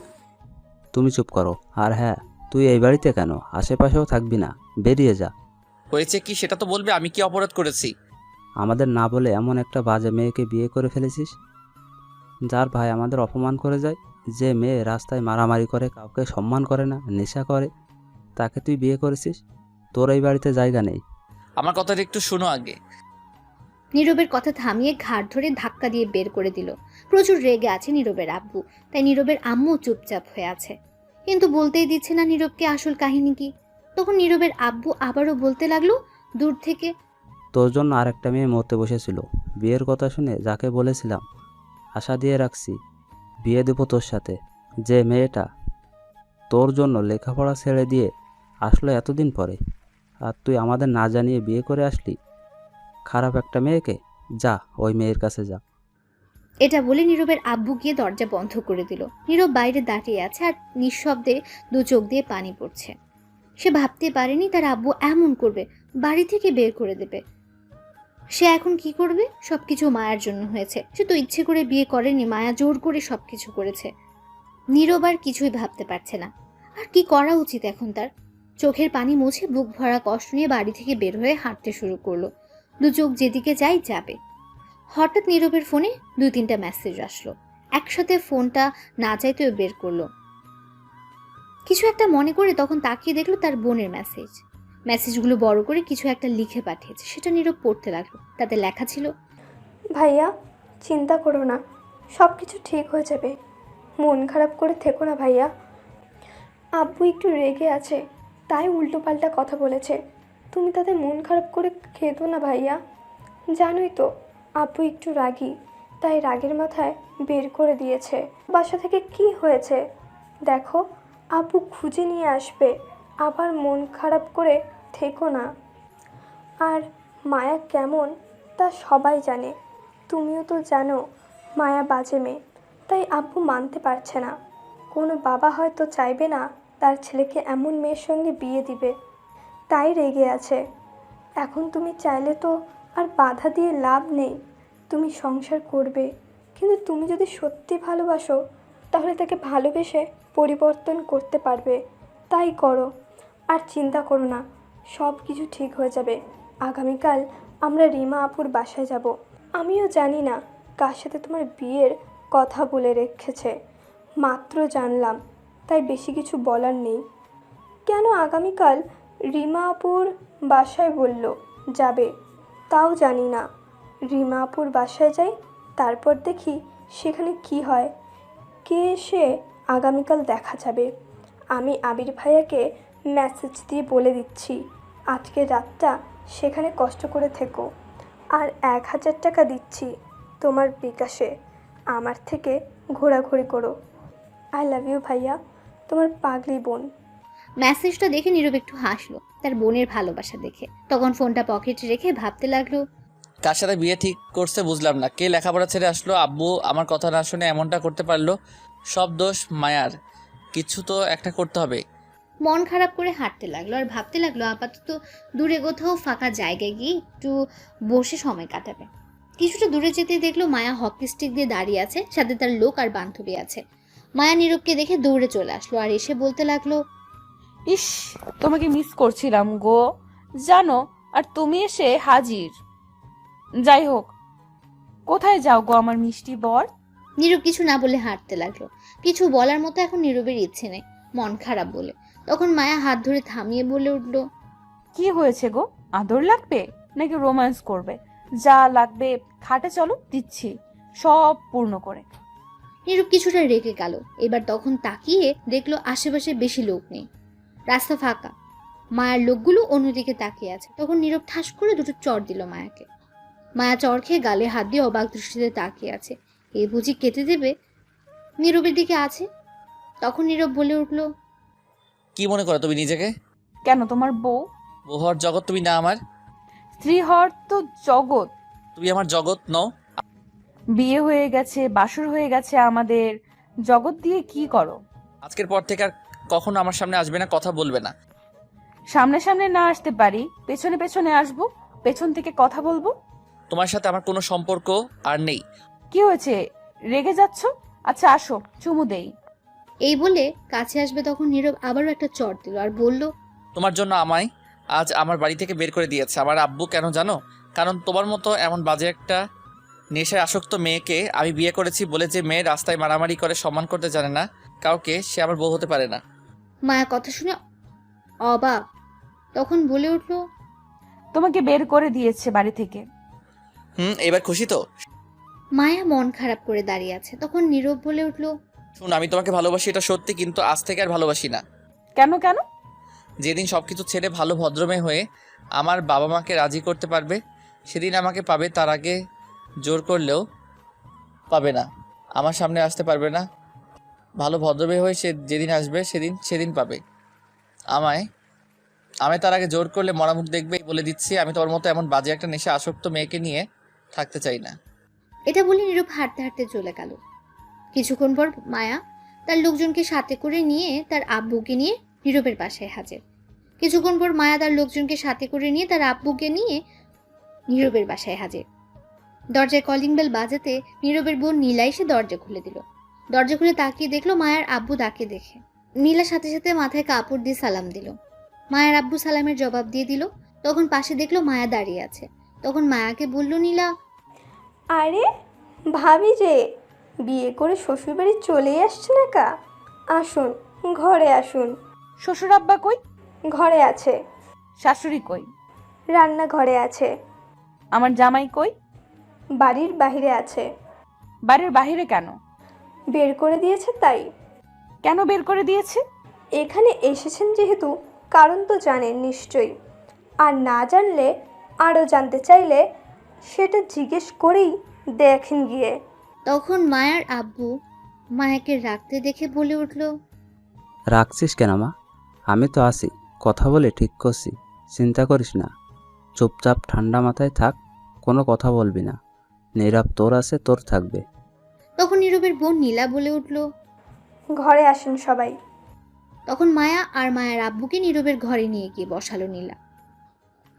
তুমি চুপ করো। আর হ্যাঁ, তুই এই বাড়িতে কেন? আশেপাশেও থাকবি না, বেরিয়ে যা। হয়েছে কি সেটা তো বলবে, আমি কি অপরাধ করেছি? আমাদের না বলে এমন একটা বাজে মেয়েকে বিয়ে করে ফেলেছিস, যার ভাই আমাদের অপমান করে যায়। যে মেয়ে রাস্তায় মারামারি করে, কাউকে সম্মান করে না, নেশা করে, তাকে তুই বিয়ে করেছিস। তোর এই বাড়িতে জায়গা নেই। আমার কথাটা একটু শোনো আগে। নীরবের কথা থামিয়ে ঘাড় ধরে ধাক্কা দিয়ে বের করে দিল। প্রচুর রেগে আছে নীরবের আব্বু, তাই নীরবের আম্মু চুপচাপ হয়ে আছে, কিন্তু বলতেই দিচ্ছে না নীরবকে আসল কাহিনী কি। তখন নীরবের আব্বু আবারও বলতে লাগলো দূর থেকে, তোর জন্য আরেকটা মেয়ে মরতে বসেছিল। বিয়ের কথা শুনে যাকে বলেছিলাম, আশা দিয়ে রাখছি বিয়ে দেবো তোর সাথে, যে মেয়েটা তোর জন্য লেখাপড়া ছেড়ে দিয়ে আসলো এতদিন পরে, আর তুই আমাদের না জানিয়ে বিয়ে করে আসলি খারাপ একটা মেয়েকে। যা, ওই মেয়ের কাছে যা। এটা বলে নীরবের আব্বু গিয়ে দরজা বন্ধ করে দিল। নীরব বাইরে দাঁড়িয়ে আছে আর নিঃশব্দে দু চোখ দিয়ে পানি পড়ছে। সে ভাবতে পারেনি তার আব্বু এমন করবে, বাড়ি থেকে বের করে দেবে। সে এখন কি করবে? সবকিছু মায়ার জন্য হয়েছে। সে তো ইচ্ছে করে বিয়ে করেনি, মায়া জোর করে সবকিছু করেছে। নীরব আর কিছুই ভাবতে পারছে না। আর কি করা উচিত এখন তার? চোখের পানি মুছে বুক ভরা কষ্ট নিয়ে বাড়ি থেকে বের হয়ে হাঁটতে শুরু করলো। দু চোখ যেদিকে যাই যাবে। হঠাৎ নীরবের ফোনে 2-3টা মেসেজ আসলো। একসাথে ফোনটা না চাইতেও বের করলো। কিছু একটা মনে করে তখন তাকিয়ে দেখলো তার বোনের মেসেজগুলো বড় করে কিছু একটা লিখে পাঠিয়েছে। সেটা নীরব পড়তে লাগলো। তাতে লেখা ছিল, ভাইয়া চিন্তা করো না, সব কিছু ঠিক হয়ে যাবে। মন খারাপ করে থেকো না ভাইয়া। আব্বু একটু রেগে আছে, তাই উল্টোপাল্টা কথা বলেছে। তুমি তাদের মন খারাপ করে খেতো না ভাইয়া। জানোই তো আব্বু একটু রাগী, তাই রাগের মাথায় বের করে দিয়েছে। বাসা থেকে কি হয়েছে দেখো, আব্বু খুঁজে নিয়ে আসবে। আবার মন খারাপ করে থেকো না। আর মায়া কেমন তা সবাই জানে, তুমিও তো জানো মায়া বাজে মেয়ে, তাই আব্বু মানতে পারছে না। কোনো বাবা হয়তো চাইবে না তার ছেলেকে এমন মেয়ের সঙ্গে বিয়ে দিবে, তাই রেগে আছে। এখন তুমি চাইলে তো আর বাধা দিয়ে লাভ নেই, তুমি সংসার করবে। কিন্তু তুমি যদি সত্যি ভালোবাসো তাহলে তাকে ভালোবেসে পরিবর্তন করতে পারবে, তাই করো। আর চিন্তা করো না, সব কিছু ঠিক হয়ে যাবে। আগামীকাল আমরা রিমা আপুর বাসায় যাব। আমিও জানি না কার সাথে তোমার বিয়ের কথা বলে রেখেছে, মাত্র জানলাম, তাই বেশি কিছু বলার নেই। কেন আগামীকাল রিমা আপুর বাসায় বলল যাবে, তাও জানি না। রিমা আপুর বাসায় যাই, তারপর দেখি সেখানে কি হয়। কে এসে আগামীকাল দেখা যাবে। আমি আবির ভাইয়াকে মেসেজ দিয়ে বলে দিচ্ছি আজকের রাতটা সেখানে কষ্ট করে থেকো। আর 1000 টাকা দিচ্ছি তোমার বিকাশে, আমার থেকে ঘোরাঘুরি করো। আই লাভ ইউ ভাইয়া, তোমার পাগলি বোন। মেসেজটা দেখে নীরব একটু হাসলো তার বোনের ভালোবাসা দেখে। তখন ফোনটা পকেটে রেখে ভাবতে লাগলো, কার সাথে বিয়ে ঠিক করছে বুঝলাম না। কে লেখাপড়া ছেড়ে আসলো, আব্বু আমার কথা না শুনে এমনটা করতে পারলো। সব দোষ মায়ার, কিছু তো একটা করতে হবে। মন খারাপ করে হাঁটতে লাগলো আর ভাবতে লাগলো আপাতত দূরে কোথাও ফাঁকা জায়গায় গিয়ে একটু বসে সময় কাটাবে। কিছুটা দূরে যেতে দেখলো মায়া হকি স্টিক দিয়ে দাঁড়িয়ে আছে, সাথে তার লোক আর বান্ধবী আছে। মায়া নীরবকে দেখে দৌড়ে চলে আসলো আর এসে বলতে লাগলো, ইস, তোমাকে মিস করছিলাম গো জানো, আর তুমি এসে হাজির। যাই হোক, কোথায় যাও গো আমার মিষ্টি বর? নীরব কিছু না বলে হাঁটতে লাগলো। কিছু বলার মতো এখন নীরবের ইচ্ছে নেই, মন খারাপ বলে। তখন মায়া হাত ধরে থামিয়ে বলে উঠলো, কি হয়েছে গো? আদর লাগবে নাকি রোম্যান্স করবে? যা লাগবে খাটে চলো, দিচ্ছি সব পূর্ণ করে। নীরব কিছুটা রেগে গেল। এবার তখন তাকিয়ে দেখলো আশেপাশে বেশি লোক নেই, রাস্তা ফাঁকা। মায়ার লোকগুলো অন্যদিকে তাকিয়ে আছে। তখন নীরব ঠাস করে দুটো চড় দিল মায়াকে। মায়া চড় খেয়ে গালে হাত দিয়ে অবাক দৃষ্টিতে তাকিয়ে আছে। এই বুঝি কেটে দেবে, নীরবের দিকে আছে। তখন নীরব বলে উঠলো, কি মনে করো তুমি নিজেকে? কেন, তোমার বউ? বউ হওয়ার জগৎ তুমি না আমার। স্ত্রী হওয়ার তো জগৎ। তুমি আমার জগৎ নও। বিয়ে হয়ে গেছে, বাসর হয়ে গেছে আমাদের, জগৎ দিয়ে কি করো? আজকের পর থেকে আর কখনো আমার সামনে আসবে না, কথা বলবে না। সামনে সামনে না আসতে পারি, পেছনে পেছনে আসবো, পেছন থেকে কথা বলবো। তোমার সাথে আমার কোনো সম্পর্ক আর নেই। কি হয়েছে, রেগে যাচ্ছ? আচ্ছা আসো, চুমু দেই। এই বলে কাছে আসবে তখন নীরব আবারও একটা চড় দিল আর বলল, তোমার জন্য আমায় আজ আমার বাড়ি থেকে বের করে দিয়েছে আমার আব্বু। কেন জানো? কারণ তোমার মতো এমন বাজে একটা নেশায় আসক্ত মেয়েকে আমি বিয়ে করেছি বলে, যে মেয়ে রাস্তায় মারামারি করে সম্মান করতে জানে না কাউকে, সে আমার বউ হতে পারে না। মায়া কথা শুনে অবাক। তখন বলে উঠলো, তোমাকে বের করে দিয়েছে বাড়ি থেকে। এবার খুশি তো? মায়া মন খারাপ করে দাঁড়িয়ে আছে। তখন নীরব বলে উঠলো, শুন, আমি তোমাকে ভালোবাসি এটা সত্যি, কিন্তু আজ থেকে আর ভালোবাসি না। কেন কেন? যেদিন সবকিছু ছেড়ে ভালো ভদ্রমেয়ে হয়ে আমার বাবা মাকে রাজি করতে পারবে সেদিন আমাকে পাবে, তার আগে জোর করলেও পাবে না, আমার সামনে আসতে পারবে না। ভালো ভদ্রমেয়ে হয়ে সে যেদিন আসবে সেদিন পাবে আমায়। তার আগে জোর করলে মরামুখ দেখবে। বলে দিচ্ছি, আমি তোমার মতো এমন বাজে একটা নেশা আসক্ত মেয়েকে নিয়ে থাকতে চাই না। এটা বলে নীরব হাঁটতে হাঁটতে চলে গেল। কিছুক্ষণ পর মায়া তার লোকজনকে সাথে করে নিয়ে তার আব্বুকে নিয়ে নীরবের বাসায় হাজির। কিছুক্ষণ পর মায়া তার লোকজনকে সাথে করে নিয়ে তার আব্বুকে নিয়ে নীরবের বাসায় হাজির। দরজায় কলিং বেল বাজাতে নীরবের বোন নীলা এসে দরজা খুলে দিল। দরজা খুলে তাকিয়ে দেখলো মায়ার আব্বু তাকে দেখে। নীলা সাথে সাথে মাথায় কাপড় দিয়ে সালাম দিল। মায়ের আব্বু সালামের জবাব দিয়ে দিল। তখন পাশে দেখলো মায়া দাঁড়িয়ে আছে। তখন মায়াকে বলল নীলা, আরে ভাবি যে বিয়ে করে শ্বশুরবাড়ি চলেই আসছে না কা, আসুন ঘরে আসুন। শ্বশুর আব্বা কই? ঘরে আছে। শাশুড়ি কই? রান্নাঘরে আছে। আমার জামাই কই? বাড়ির বাইরে আছে। বাড়ির বাইরে কেন? বের করে দিয়েছে তাই। কেন বের করে দিয়েছে? এখানে এসেছেন যেহেতু কারণ তো জানেন নিশ্চয়ই, আর না জানলে আরও জানতে চাইলে সেটা জিজ্ঞেস করেই দেখেন গিয়ে। তখন মায়ার আব্বু মায়াকে রাখতে দেখে বলে উঠল, রাখছিস কেন মা? আমি তো আছি, কথা বলে ঠিক করছি, চিন্তা করিস না। চুপচাপ ঠান্ডা মাথায় থাক, কোনো কথা বলবি না। নীরব তোর আছে, তোর থাকবে। তখন নীরবের বোন নীলা বলে উঠল। ঘরে আসেন সবাই। তখন মায়া আর মায়ার আব্বুকে নীরবের ঘরে নিয়ে গিয়ে বসালো নীলা।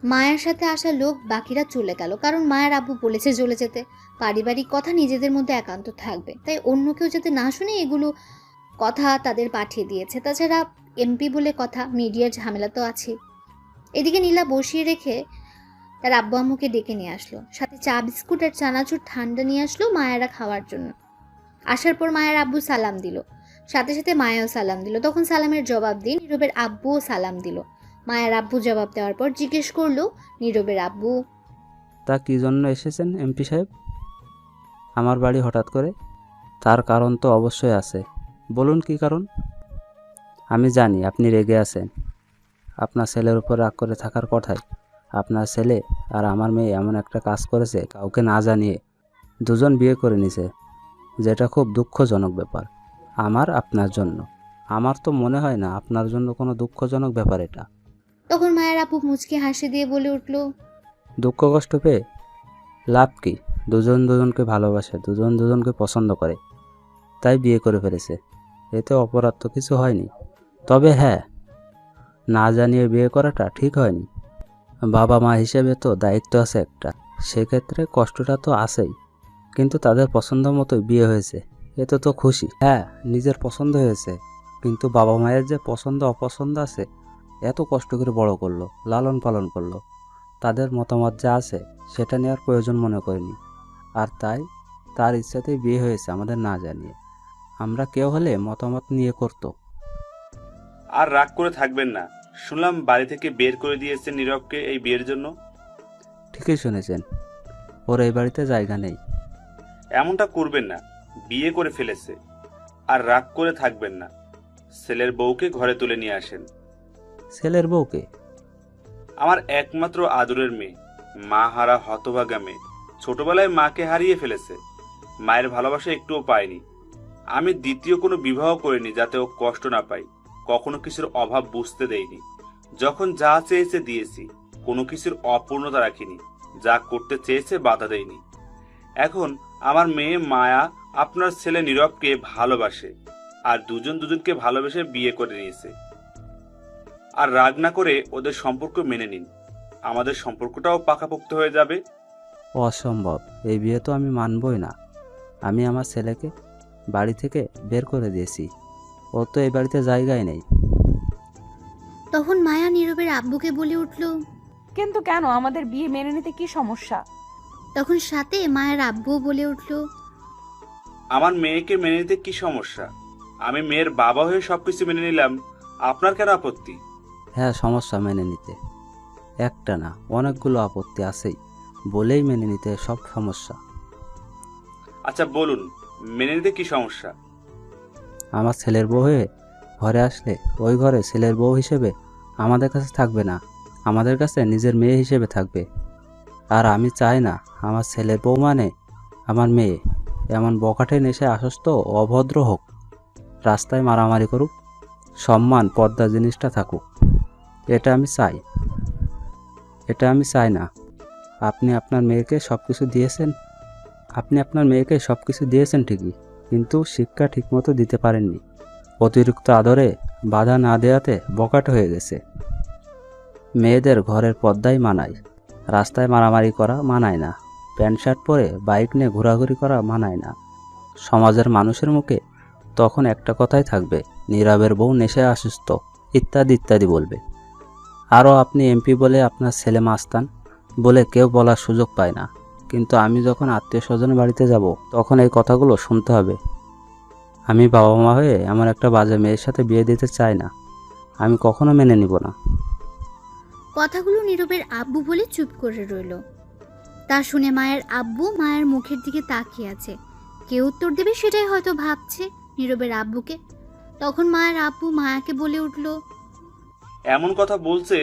মায়ার সাথে আসা লোক বাকিরা চলে গেল, কারণ মায়ার আব্বু বলেছে চলে যেতে। পারিবারিক কথা নিজেদের মধ্যে একান্ত থাকবে, তাই অন্য কেউ যাতে না শুনে এগুলো কথা তাদের পাঠিয়ে দিয়েছে। তাছাড়া এমপি বলে কথা, মিডিয়ার ঝামেলা তো আছে। এদিকে নীলা বসিয়ে রেখে তার আব্বু আম্মুকে ডেকে নিয়ে আসলো, সাথে চা বিস্কুট আর চানাচুর ঠান্ডা নিয়ে আসলো মায়ারা খাওয়ার জন্য। আসার পর মায়ের আব্বু সালাম দিল, সাথে সাথে মায়াও সালাম দিল। তখন সালামের জবাব দিয়ে নীরবের আব্বুও সালাম দিল। মায়ের আব্বু জবাব দেওয়ার পর জিজ্ঞেস করলো নীরবের আব্বু, তা কী জন্য এসেছেন এমপি সাহেব আমার বাড়ি হঠাৎ করে? তার কারণ তো অবশ্যই আছে, বলুন কি কারণ? আমি জানি আপনি রেগে আছেন, আপনার ছেলের উপর রাগ করে থাকার কথাই। আপনার ছেলে আর আমার মেয়ে এমন একটা কাজ করেছে, কাউকে না জানিয়ে দুজন বিয়ে করে নিছে, যেটা খুব দুঃখজনক ব্যাপার আমার আপনার জন্য। আমার তো মনে হয় না আপনার জন্য কোনো দুঃখজনক ব্যাপার এটা। তখন মায়ের আব্বু মুচকি হাসি দিয়ে বলে উঠল, দুঃখ কষ্ট পেয়ে লাভ কি? দুজন দুজনকে ভালোবাসে, দুজন দুজনকে পছন্দ করে, তাই বিয়ে করে ফেলেছে। এতে অপরাধ তো কিছু হয়নি। তবে হ্যাঁ, না জানিয়ে বিয়ে করাটা ঠিক হয়নি। বাবা মা হিসেবে তো দায়িত্ব আছে একটা, সেক্ষেত্রে কষ্টটা তো আছেই। কিন্তু তাদের পছন্দ মতোই বিয়ে হয়েছে, এতে তো খুশি। হ্যাঁ, নিজের পছন্দ হয়েছে, কিন্তু বাবা মায়ের যে পছন্দ অপছন্দ আছে, এত কষ্ট করে বড় করলো, লালন পালন করলো, তাদের মতামত যা আছে সেটা নেওয়ার প্রয়োজন মনে করিনি। আর তাই তার ইচ্ছাতেই বিয়ে হয়েছে আমাদের না জানিয়ে। আমরা কেউ হলে মতামত নিয়ে করতো। আর রাগ করে থাকবেন না, শুনলাম বাড়ি থেকে বের করে দিয়েছেন নীরবকে এই বিয়ের জন্য। ঠিকই শুনেছেন, ওর এই বাড়িতে জায়গা নেই। এমনটা করবেন না, বিয়ে করে ফেলেছে। আর রাগ করে থাকবেন না, ছেলের বউকে ঘরে তুলে নিয়ে আসেন। ছেলের বউকে? আমার একমাত্র আদরের মেয়ে, মা হারা হতভাগা মেয়ে, ছোটবেলায় মাকে হারিয়ে ফেলেছে, মায়ের ভালোবাসা একটুও পায়নি। আমি দ্বিতীয় কোনো বিবাহ করিনি যাতে ও কষ্ট না পায়, কখনো কিছুর অভাব বুঝতে দেইনি। যখন যা চেয়েছে দিয়েছি, কোনো কিছুর অপূর্ণতা রাখিনি, যা করতে চেয়েছে বাধা দেয়নি। এখন আমার মেয়ে মায়া আপনার ছেলে নীরবকে ভালোবাসে, আর দুজন দুজনকে ভালোবেসে বিয়ে করে নিয়েছে। আর রাগ না করে ওদের সম্পর্ক মেনে নিন, আমাদের সম্পর্কটাও পাকাপোক্ত হয়ে যাবে। অসম্ভব, এই বিয়ে তো আমি মানবই না। আমি আমার ছেলেকে বাড়ি থেকে বের করে দিয়েছি, ও তো এই বাড়িতে জায়গায় নেই। তখন মায়া নীরবের আব্বুকে বলে উঠল, কিন্তু কেন? আমাদের বিয়ে মেনে নিতে কি সমস্যা? তখন সাথে মায়ের আব্বুও বলে উঠল, আমার মেয়েকে মেনে নিতে কি সমস্যা? আমি মেয়ের বাবা হয়ে সবকিছু মেনে নিলাম, আপনার কেন আপত্তি? হ্যাঁ, সমস্যা মেনে নিতে, একটা না অনেকগুলো আপত্তি আছেই, বলেই মেনে নিতে সব সমস্যা। আচ্ছা বলুন, মেনে নিতে কি সমস্যা? আমার ছেলের বউ হয়ে ঘরে আসলে ওই ঘরে ছেলের বউ হিসেবে আমাদের কাছে থাকবে না, আমাদের কাছে নিজের মেয়ে হিসেবে থাকবে। আর আমি চাই না আমার ছেলের বউ মানে আমার মেয়ে এমন বখাটে নেশে আসক্ত অভদ্র হোক, রাস্তায় মারামারি করুক, সম্মান পর্দা জিনিসটা থাকুক। এটা আমি চাই না। আপনি আপনার মেয়েকে সব কিছু দিয়েছেন, ঠিকই, কিন্তু শিক্ষা ঠিকমতো দিতে পারেননি। অতিরিক্ত আদরে বাধা না দেওয়াতে বকাট হয়ে গেছে। মেয়েদের ঘরের পর্দাই মানায়, রাস্তায় মারামারি করা মানায় না, প্যান্ট শার্ট পরে বাইক নিয়ে ঘোরাঘুরি করা মানায় না। সমাজের মানুষের মুখে তখন একটা কথাই থাকবে, নীরবের বউ নেশায় অসুস্থ, ইত্যাদি ইত্যাদি বলবে। আরও আপনি এমপি বলে আপনার ছেলে মাস্তান বলে কেউ বলার সুযোগ পায় না, কিন্তু আমি যখন আত্মীয় স্বজনের বাড়িতে যাব তখন এই কথাগুলো শুনতে হবে। আমি বাবা মা হয়ে আমার একটা বাজে মেয়ের সাথে বিয়ে দিতে চাই না। আমি কখনো মেনে নিব না। কথাগুলো নীরবের আব্বু বলে চুপ করে রইল। তা শুনে মায়ের আব্বু মায়ের মুখের দিকে তাকিয়ে আছে। কে উত্তর দেবে সেটাই হয়তো ভাবছে নীরবের আব্বুকে। তখন মায়ের আব্বু মায়াকে বলে উঠল, এমন কথা বলছে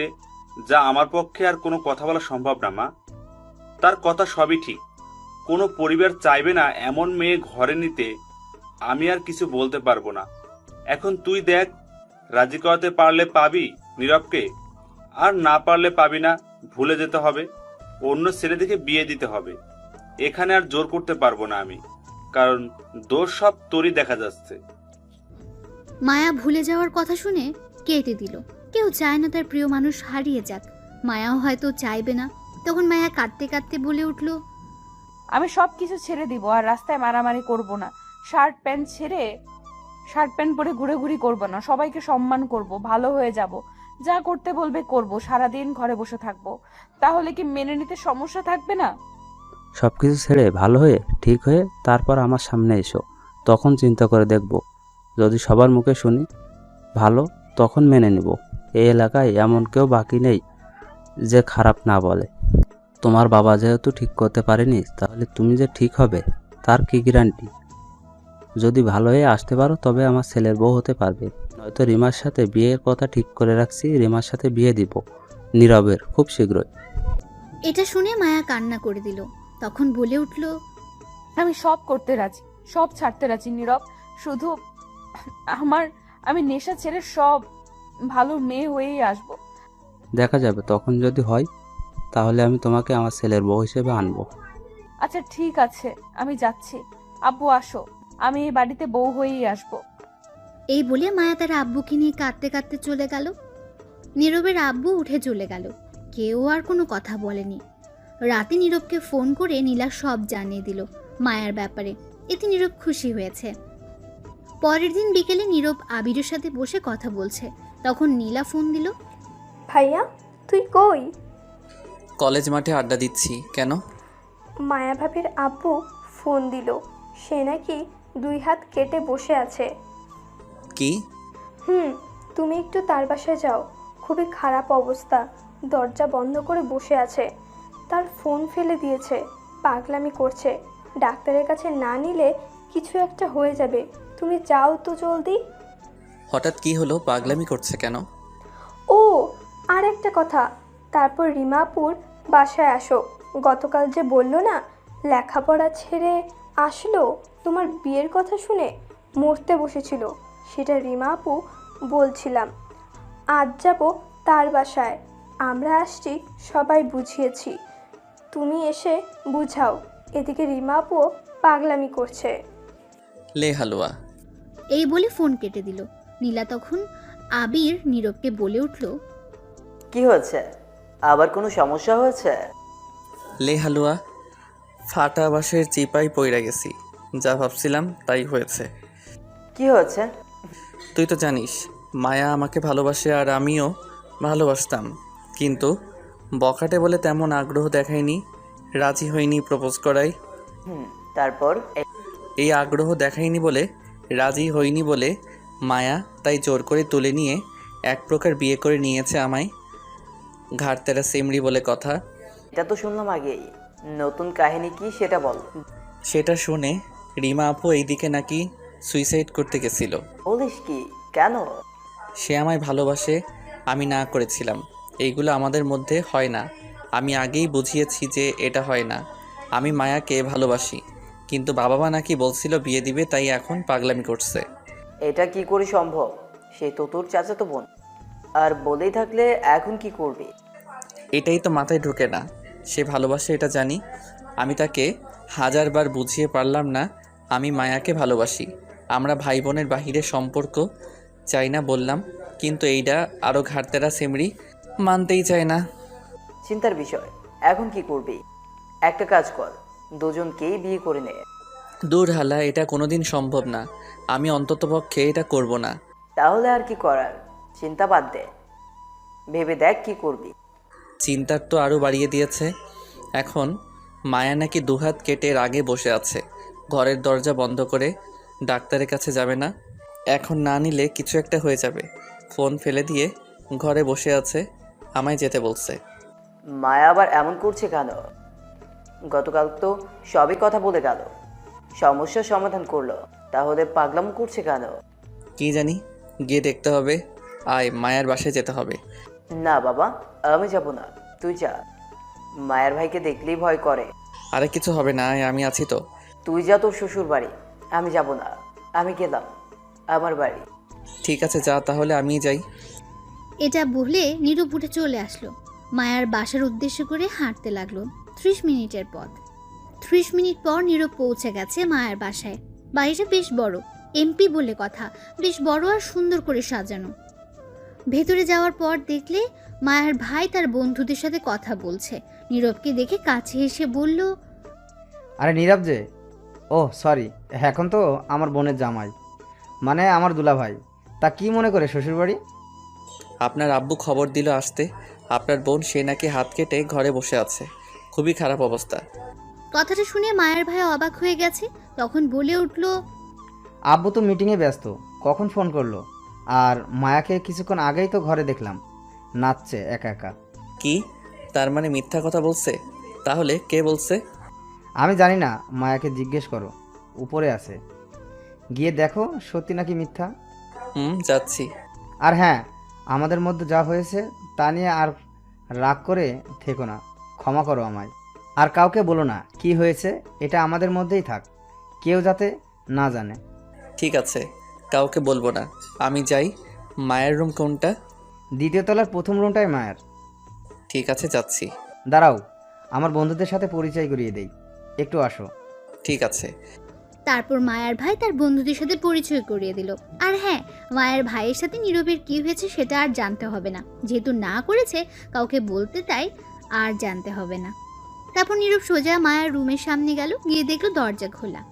যা আমার পক্ষে আর কোনো কথা বলা সম্ভব না মা। তার কথা সবই ঠিক। কোনো পরিবার চাইবে না এমন মেয়ে ঘরে নিতে। আমি আর কিছু বলতে পারবো না। এখন তুই দেখ, রাজি করাতে পারলে পাবি নীরবকে, আর না পারলে পাবি না। ভুলে যেতে হবে, অন্য ছেলে দেখে বিয়ে দিতে হবে। এখানে আর জোর করতে পারবো না আমি, কারণ দোষ সব তোরই দেখা যাচ্ছে। মায়া ভুলে যাওয়ার কথা শুনে কেটে দিল। কেউ চায় না তার প্রিয় মানুষ হারিয়ে যাক, মায়াও হয়তো চাইবে না। তখন মায়া কাঁদতে কাঁদতে বলে উঠল, আমি সব কিছু ছেড়ে দিব আর রাস্তায় মারামারি করব না। শার্ট প্যান্ট পরে ঘুরে করব না। সবাইকে সম্মান করব, ভালো হয়ে যাব, যা করতে বলবে করব, সারাদিন ঘরে বসে থাকবো। তাহলে কি মেনে নিতে সমস্যা থাকবে না? সব কিছু ছেড়ে ভালো হয়ে ঠিক হয়ে তারপর আমার সামনে এসো, তখন চিন্তা করে দেখব। যদি সবার মুখে শুনি ভালো, তখন মেনে নিব। এই এলাকায় এমন কেউ বাকি নেই যে খারাপ না বলে। তোমার বাবা যেহেতু ঠিক করতে পারেনি, তাহলে তুমি যে ঠিক হবে তার কি গ্যারান্টি? যদি ভালো হয়ে আসতে পারো তবে আমার ছেলের বউ হতে পারবে, নয়তো রিমার সাথে বিয়ের কথা ঠিক করে রাখছি। রিমার সাথে বিয়ে দিব নীরবের খুব শীঘ্রই। এটা শুনে মায়া কান্না করে দিল। তখন বলে উঠল, আমি সব করতে রাজি, সব ছাড়তে রাজি নীরব। শুধু আমি নেশা ছেড়ে সব ভালো মেয়ে হয়েই আসবো। দেখা যাবে, তখন যদি হয় তাহলে আমি তোমাকে আমার ছেলের বউ হিসেবে আনবো। আচ্ছা ঠিক আছে, আমি যাচ্ছি। আব্বু আসো, আমি এই বাড়িতে বউ হয়েই আসবো। এই বলে মায়া তার আব্বুকে নিয়ে কাঁদতে কাঁদতে চলে গেল। নীরবের আব্বু উঠে চলে গেল। কেউ আর কোনো কথা বলেনি। রাতে নীরবকে ফোন করে নীলা সব জানিয়ে দিল মায়ার ব্যাপারে। এতে নীরব খুশি হয়েছে। পরের দিন বিকেলে নীরব আবিরের সাথে বসে কথা বলছে। তখন নীলা ফোন দিল, ভাইয়া তুই কই? কলেজ মাঠে আড্ডা দিচ্ছি। কেন? মায়া ভাবির আব্বু ফোন দিল, সে নাকি 2 হাত কেটে বসে আছে। কি? তুমি একটু তার বাসায় যাও, খুবই খারাপ অবস্থা, দরজা বন্ধ করে বসে আছে। তার ফোন ফেলে দিয়েছে, পাগলামি করছে। ডাক্তারের কাছে না নিলে কিছু একটা হয়ে যাবে, তুমি যাও তো জলদি। হঠাৎ কি হলো? পাগলামি করছে কেন? ও আর একটা কথা, তারপর রিমাপুর বাসায় আসো। গতকাল যে বললো না লেখাপড়া ছেড়ে আসলো, তোমার বিয়ের কথা শুনে মরতে বসেছিল, সেটা রিমাপু বলছিলাম। আজ যাব তার বাসায়, আমরা আসছি, সবাই বুঝিয়েছি, তুমি এসে বুঝাও। এদিকে রিমাপুও পাগলামি করছে। লে হালুয়া। এই বলে ফোন কেটে দিল। নীলা তখন আবির নীরবকে বলে উঠল, কি হয়েছে? আবার কোনো সমস্যা হয়েছে? লে হালুয়া। ফাটা বাঁশের চিপাই পইরা গেছি। যা ভাবছিলাম তাই হয়েছে। কি হয়েছে? তুই তো জানিস মায়া আমাকে ভালোবাসে আর আমিও ভালোবাসতাম, কিন্তু বখাটে বলে তেমন আগ্রহ দেখায়নি, রাজি হয়নি প্রপোজ করায়। তারপর? এই আগ্রহ দেখায়নি বলে, রাজি হয়নি বলে মায়া তাই জোর করে তুলে নিয়ে এক প্রকার বিয়ে করে নিয়েছে আমায়। ঘাড়তেরা সিমড়ি বলে কথা। এটা তো শুনলাম আগেই, নতুন কাহিনী কি সেটা বল। সেটা শুনে রিমা আপু এইদিকে নাকি সুইসাইড করতে গেছিল। বলিস কি? কেন? সে আমায় ভালোবাসে, আমি না করেছিলাম। এইগুলো আমাদের মধ্যে হয় না। আমি আগেই বুঝিয়েছি যে এটা হয় না। আমি মায়াকে ভালোবাসি, কিন্তু বাবা মা নাকি বলছিল বিয়ে দিবে, তাই এখন পাগলামি করছে। এটা কি করে সম্ভব? সে তো তোর চাচাতো বোন, আর বলেই থাকলে এখন কি করবি? এটাই তো মাথায় ঢোকে না। সে ভালোবাসে এটা জানি, আমি তাকে 1000 বার বুঝিয়ে পারলাম না আমি মায়াকে ভালোবাসি, আমরা ভাই বোনের বাহিরে সম্পর্ক চাই না বললাম, কিন্তু এইটা আরও ঘাড়তেরা সেমরি মানতেই চায় না। চিন্তার বিষয়। এখন কি করবি? একটা কাজ কর, দুজনকেই বিয়ে করে নে। দূর হালা, এটা কোনোদিন সম্ভব না। আমি অন্ততপক্ষে এটা করব না। তাহলে আর কি করার? চিন্তা বাদ দে, ভেবে দেখ কি করবি। চিন্তার তো আরও বাড়িয়ে দিয়েছে। এখন মায়া নাকি 2 হাত কেটে রাগে বসে আছে, ঘরের দরজা বন্ধ করে। ডাক্তারের কাছে যাবে না? এখন না নিলে কিছু একটা হয়ে যাবে। ফোন ফেলে দিয়ে ঘরে বসে আছে, আমায় যেতে বলছে। মায়া আবার এমন করছে কেন? গতকাল তো সবই কথা বলে গেল, সমস্যার সমাধান করলো, তাহলে পাগলাম করছে কেন? কি জানি, গিয়ে দেখতে হবে। আয়, মায়ার বাসায় যেতে হবে। না বাবা, আমি যাব না, তুই যা। মায়ের ভাইকে দেখলেই ভয় করে। আরে কিছু হবে না, আয়, আমি আছি তো। তুই যা তোর শ্বশুর বাড়ি, আমি যাব না। আমি গেলাম আমার বাড়ি। ঠিক আছে, যা তাহলে, আমিই যাই। এটা বলে নীরব উঠে চলে আসলো। মায়ার বাসার উদ্দেশ্য করে হাঁটতে লাগলো। 30 মিনিটের পথ। 30 মিনিট পর নীরব পৌঁছে গেছে মায়ার বাসায়। বাড়িটা বেশ বড়, এমপি বলে কথা, বেশ বড় আর সুন্দর করে সাজানো। ভেতরে যাওয়ার পর দেখলে মায়ার ভাই তার বন্ধুদের সাথে কথা বলছে। নীরবকে দেখে কাছে এসে বলল, আরে নীরব যে, ও সরি, এখন তো আমার বোনের জামাই, মানে আমার দুলাভাই। তা কি মনে করে শ্বশুরবাড়ি? আপনার আব্বু খবর দিল আসতে। আপনার বোন, সে নাকি হাত কেটে ঘরে বসে আছে, খুবই খারাপ অবস্থা। কথাটা শুনে মায়ের ভাই অবাক হয়ে গেছে। তখন বলে উঠল, আব্বু তো মিটিংয়ে ব্যস্ত, কখন ফোন করলো? আর মায়াকে কিছুক্ষণ আগেই তো ঘরে দেখলাম, নাচছে একা একা। কি, তার মানে মিথ্যা কথা বলছে? তাহলে কে বলছে? আমি জানি না, মায়াকে জিজ্ঞেস করো, উপরে আছে, গিয়ে দেখো সত্যি নাকি মিথ্যা। যাচ্ছি। আর হ্যাঁ, আমাদের মধ্যে যা হয়েছে তা নিয়ে আর রাগ করে থেকো না, ক্ষমা করো আমায়। আর কাউকে বলো না কি হয়েছে, এটা আমাদের মধ্যেই থাক, কেউ যাতে না জানে। ঠিক আছে, কাউকে বলবো না। আমি যাই। মায়ের রুম কোনটা? 2য় তলার প্রথম রুমটাই মায়ের। ঠিক আছে, যাচ্ছি। দাঁড়াও, আমার বন্ধুদের সাথে পরিচয় করিয়ে দেই, একটু আসো। ঠিক আছে। তারপর মায়ার ভাই তার বন্ধুদের সাথে পরিচয় করিয়ে দিল। আর হ্যাঁ, মায়ের ভাইয়ের সাথে নীরবের কি হয়েছে সেটা আর জানতে হবে না, যেহেতু না করেছে কাউকে বলতে, তাই আর জানতে হবে না। তারপর নীরব সোজা মায়ার রুমের সামনে গেল, গিয়ে দেখলো দরজা খোলা।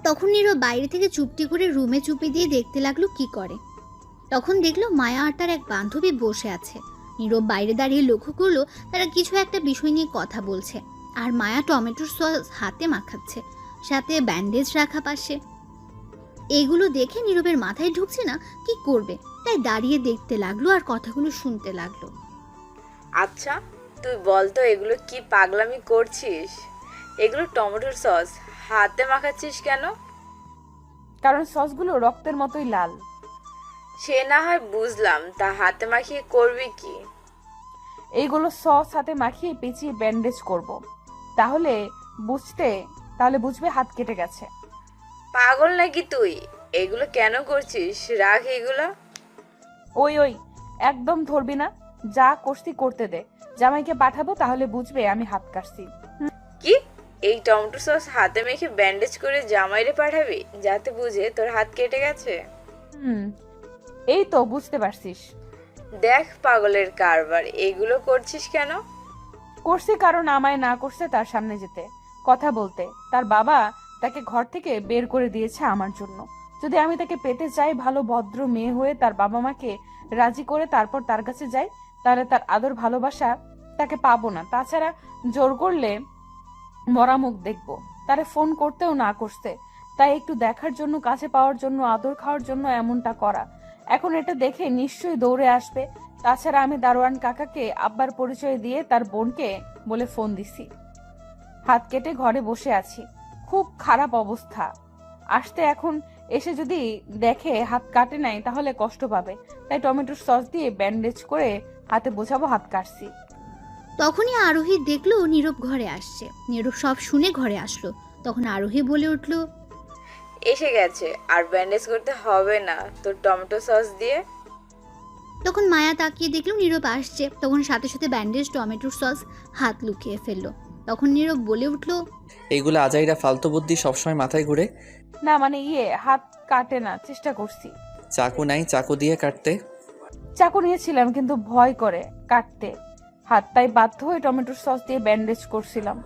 তখন নীরব বাইরে থেকে চুপটি করে রুমে চুপি দিয়ে দেখতে লাগলো কি করে। তখন দেখলো মায়া আর তার এক বান্ধবী বসে আছে। নীরব বাইরে দাঁড়িয়ে লক্ষ্য করলো তারা কিছু একটা বিষয় নিয়ে কথা বলছে। আর মায়া টমেটোর সস হাতে মাখাচ্ছে, সাথে ব্যান্ডেজ রাখা পাশে। এগুলো দেখে নীরবের মাথায় ঢুকছে না কি করবে, তাই দাঁড়িয়ে দেখতে লাগলো আর কথাগুলো শুনতে লাগলো। আচ্ছা, তুই বল তো এগুলো কি পাগলামি করছিস? এগুলো টমেটোর সস, হাতে মাখাচ্ছিস কেন? কারণ সসগুলো রক্তের মতোই লাল। সে না হয় বুঝলাম, তা হাতে মাখিয়ে করবি কি? এইগুলো সস হাতে মাখিয়ে পেঁচিয়ে ব্যান্ডেজ করব, তাহলে বুঝবে হাত কেটে গেছে। পাগল নাকি তুই? এগুলো কেন করছিস? রাখ এগুলো। ওই একদম ধরবি না, যা করছি করতে দে। জামাইকে পাঠাবো, তাহলে বুঝবে আমি হাত কাটছি। কি, এই টমেটো সস হাতে মেখে ব্যান্ডেজ করে জামাইরে পাঠাবি, যাতে বুঝে তোর হাত কেটে গেছে? এই তো বুঝতে পারছিস। দেখ পাগলের কারবার, এগুলো করছিস কেন? করছি কারণ আমায় না করছে তার সামনে যেতে, কথা বলতে। তার বাবা তাকে ঘর থেকে বের করে দিয়েছে আমার জন্য। যদি আমি তাকে পেতে চাই, ভালো ভদ্র মেয়ে হয়ে তার বাবা মাকে রাজি করে তারপর তার কাছে যাই, তাহলে তার আদর ভালোবাসা তাকে পাবো না। তাছাড়া জোর করলে মরা মুখ দেখবো। তারে ফোন করতেও না করছে, তাই একটু দেখার জন্য, কাছে পাওয়ার জন্য, আদর খাওয়ার জন্য এমনটা করা। এখন এটা দেখে নিশ্চয়ই দৌড়ে আসবে। তাছাড়া আমি দারোয়ান কাকাকে আব্বার পরিচয় দিয়ে তার বোনকে বলে ফোন দিছি। হাত কেটে ঘরে বসে আছি, খুব খারাপ অবস্থা। আসতে এখন এসে যদি দেখে হাত কাটে নাই, তাহলে কষ্ট পাবে। তাই টমেটোর সস দিয়ে ব্যান্ডেজ করে হাতে বোঝাবো হাত কাটছি। তখনই আরোহী দেখলো নীরব ঘরে আসছে। নীরব সব শুনে ঘরে আসলো। তখন আরোহী বলে উঠল, এসে গেছে, আর ব্যান্ডেজ করতে হবে না তোর টমেটো সস দিয়ে। তখন মায়া তাকিয়ে দেখলো নীরব আসছে। তখন সাথে সাথে ব্যান্ডেজ, টমেটোর সস হাত লুকিয়ে ফেললো। তখন নীরব বলে উঠল, এগুলো আজাইরা ফালতু বুদ্ধি সবসময় মাথায় ঘুরে। না মানে হাত কাটে না, চেষ্টা করছি। চাকু নাই, চাকু দিয়ে কাটতে। চাকু নিয়েছিলাম কিন্তু ভয় করে কাটতে হাত, তাই বাধ্য হয়ে টমেটোর সস দিয়ে ব্যান্ডেজ করছিলাম।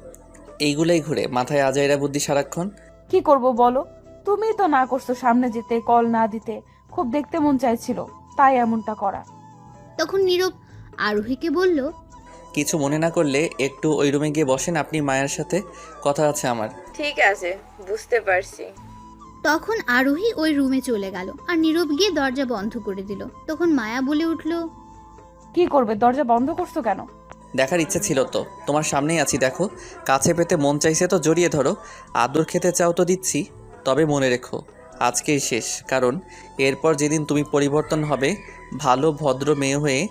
এইগুলাই ঘুরে মাথায় আজাইরা বুদ্ধি সারাক্ষণ। কি করব বলো, তুমি তো না করছো সামনে যেতে, কল না দিতে। খুব দেখতে মন চাইছিল, তাই এমনটা করা। তখন নীরব আরোহীকে বলল, কিছু মনে না করলে একটু ওই রুমে গিয়ে বসেন, আপনি মায়ের সাথে কথা আছে আমার। ঠিক আছে, বুঝতে পারছি। তখন আরোহী ওই রুমে চলে গেল আর নীরব গিয়ে দরজা বন্ধ করে দিল। তখন মায়া বলে উঠল, কি করবে, দরজা বন্ধ করছো কেন? দেখার ইচ্ছে ছিল তো, তোমার সামনেই আছি দেখো। কাছে পেতে মন চাইছে তো জড়িয়ে ধরো। আদর খেতে চাও তো দিচ্ছি। তবে মনে রেখো আজকেই শেষ, কারণ এরপর যেদিন তুমি পরিবর্তন হবে, ভালো ভদ্র মেয়ে হয়ে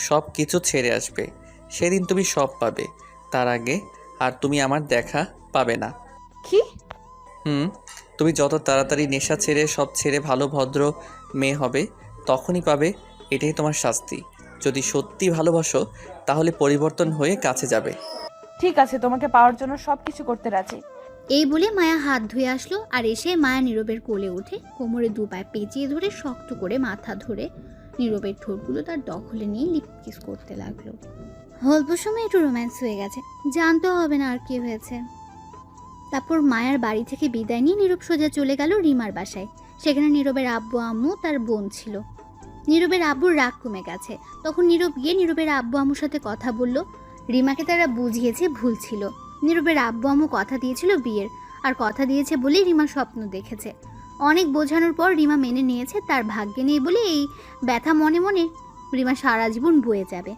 সব কিছু ছেড়ে আসবে, সেদিন তুমি সব পাবে। তার আগে আর তুমি আমার দেখা পাবে না। কি? তুমি যত তাড়াতাড়ি নেশা ছেড়ে সব ছেড়ে ভালো ভদ্র মেয়ে হবে তখনই পাবে। এটাই তোমার শাস্তি। যদি সত্যি ভালোবাসো তাহলে পরিবর্তন হয়ে কাছে যাবে। ঠিক আছে, তোমাকে পাওয়ার জন্য সবকিছু করতে রাজি। এই বলে মায়া হাত ধুয়ে আসলো আর এসে মায়া নীরবের কোলে উঠে কোমরে দু পায়ে পেঁচিয়ে ধরে শক্ত করে মাথা ধরে নীরবের ঠোঁটগুলো তার দখলে নিয়ে লিপ কিস করতে লাগলো। অল্প সময় একটু রোম্যান্স হয়ে গেছে, জানতে হবে না আর কি হয়েছে। তারপর মায়ার বাড়ি থেকে বিদায় নিয়ে নীরব সোজা চলে গেল রিমার বাসায়। সেখানে নীরবের আব্বু আম্মু তার বোন ছিল। নীরবের আব্বুর রাগ কমে গেছে। তখন নীরব গিয়ে নীরবের আব্বু আম্মুর সাথে কথা বলল। রিমাকে তারা বুঝিয়েছে ভুল ছিল। নীরবের আব্বু আম্মু কথা দিয়েছিল বিয়ের, আর কথা দিয়েছে বলেই রিমা স্বপ্ন দেখেছে। অনেক বোঝানোর পর রিমা মেনে নিয়েছে তার ভাগ্যে নেই বলে এই ব্যথা মনে মনে রিমা সারা জীবন বয়ে যাবে।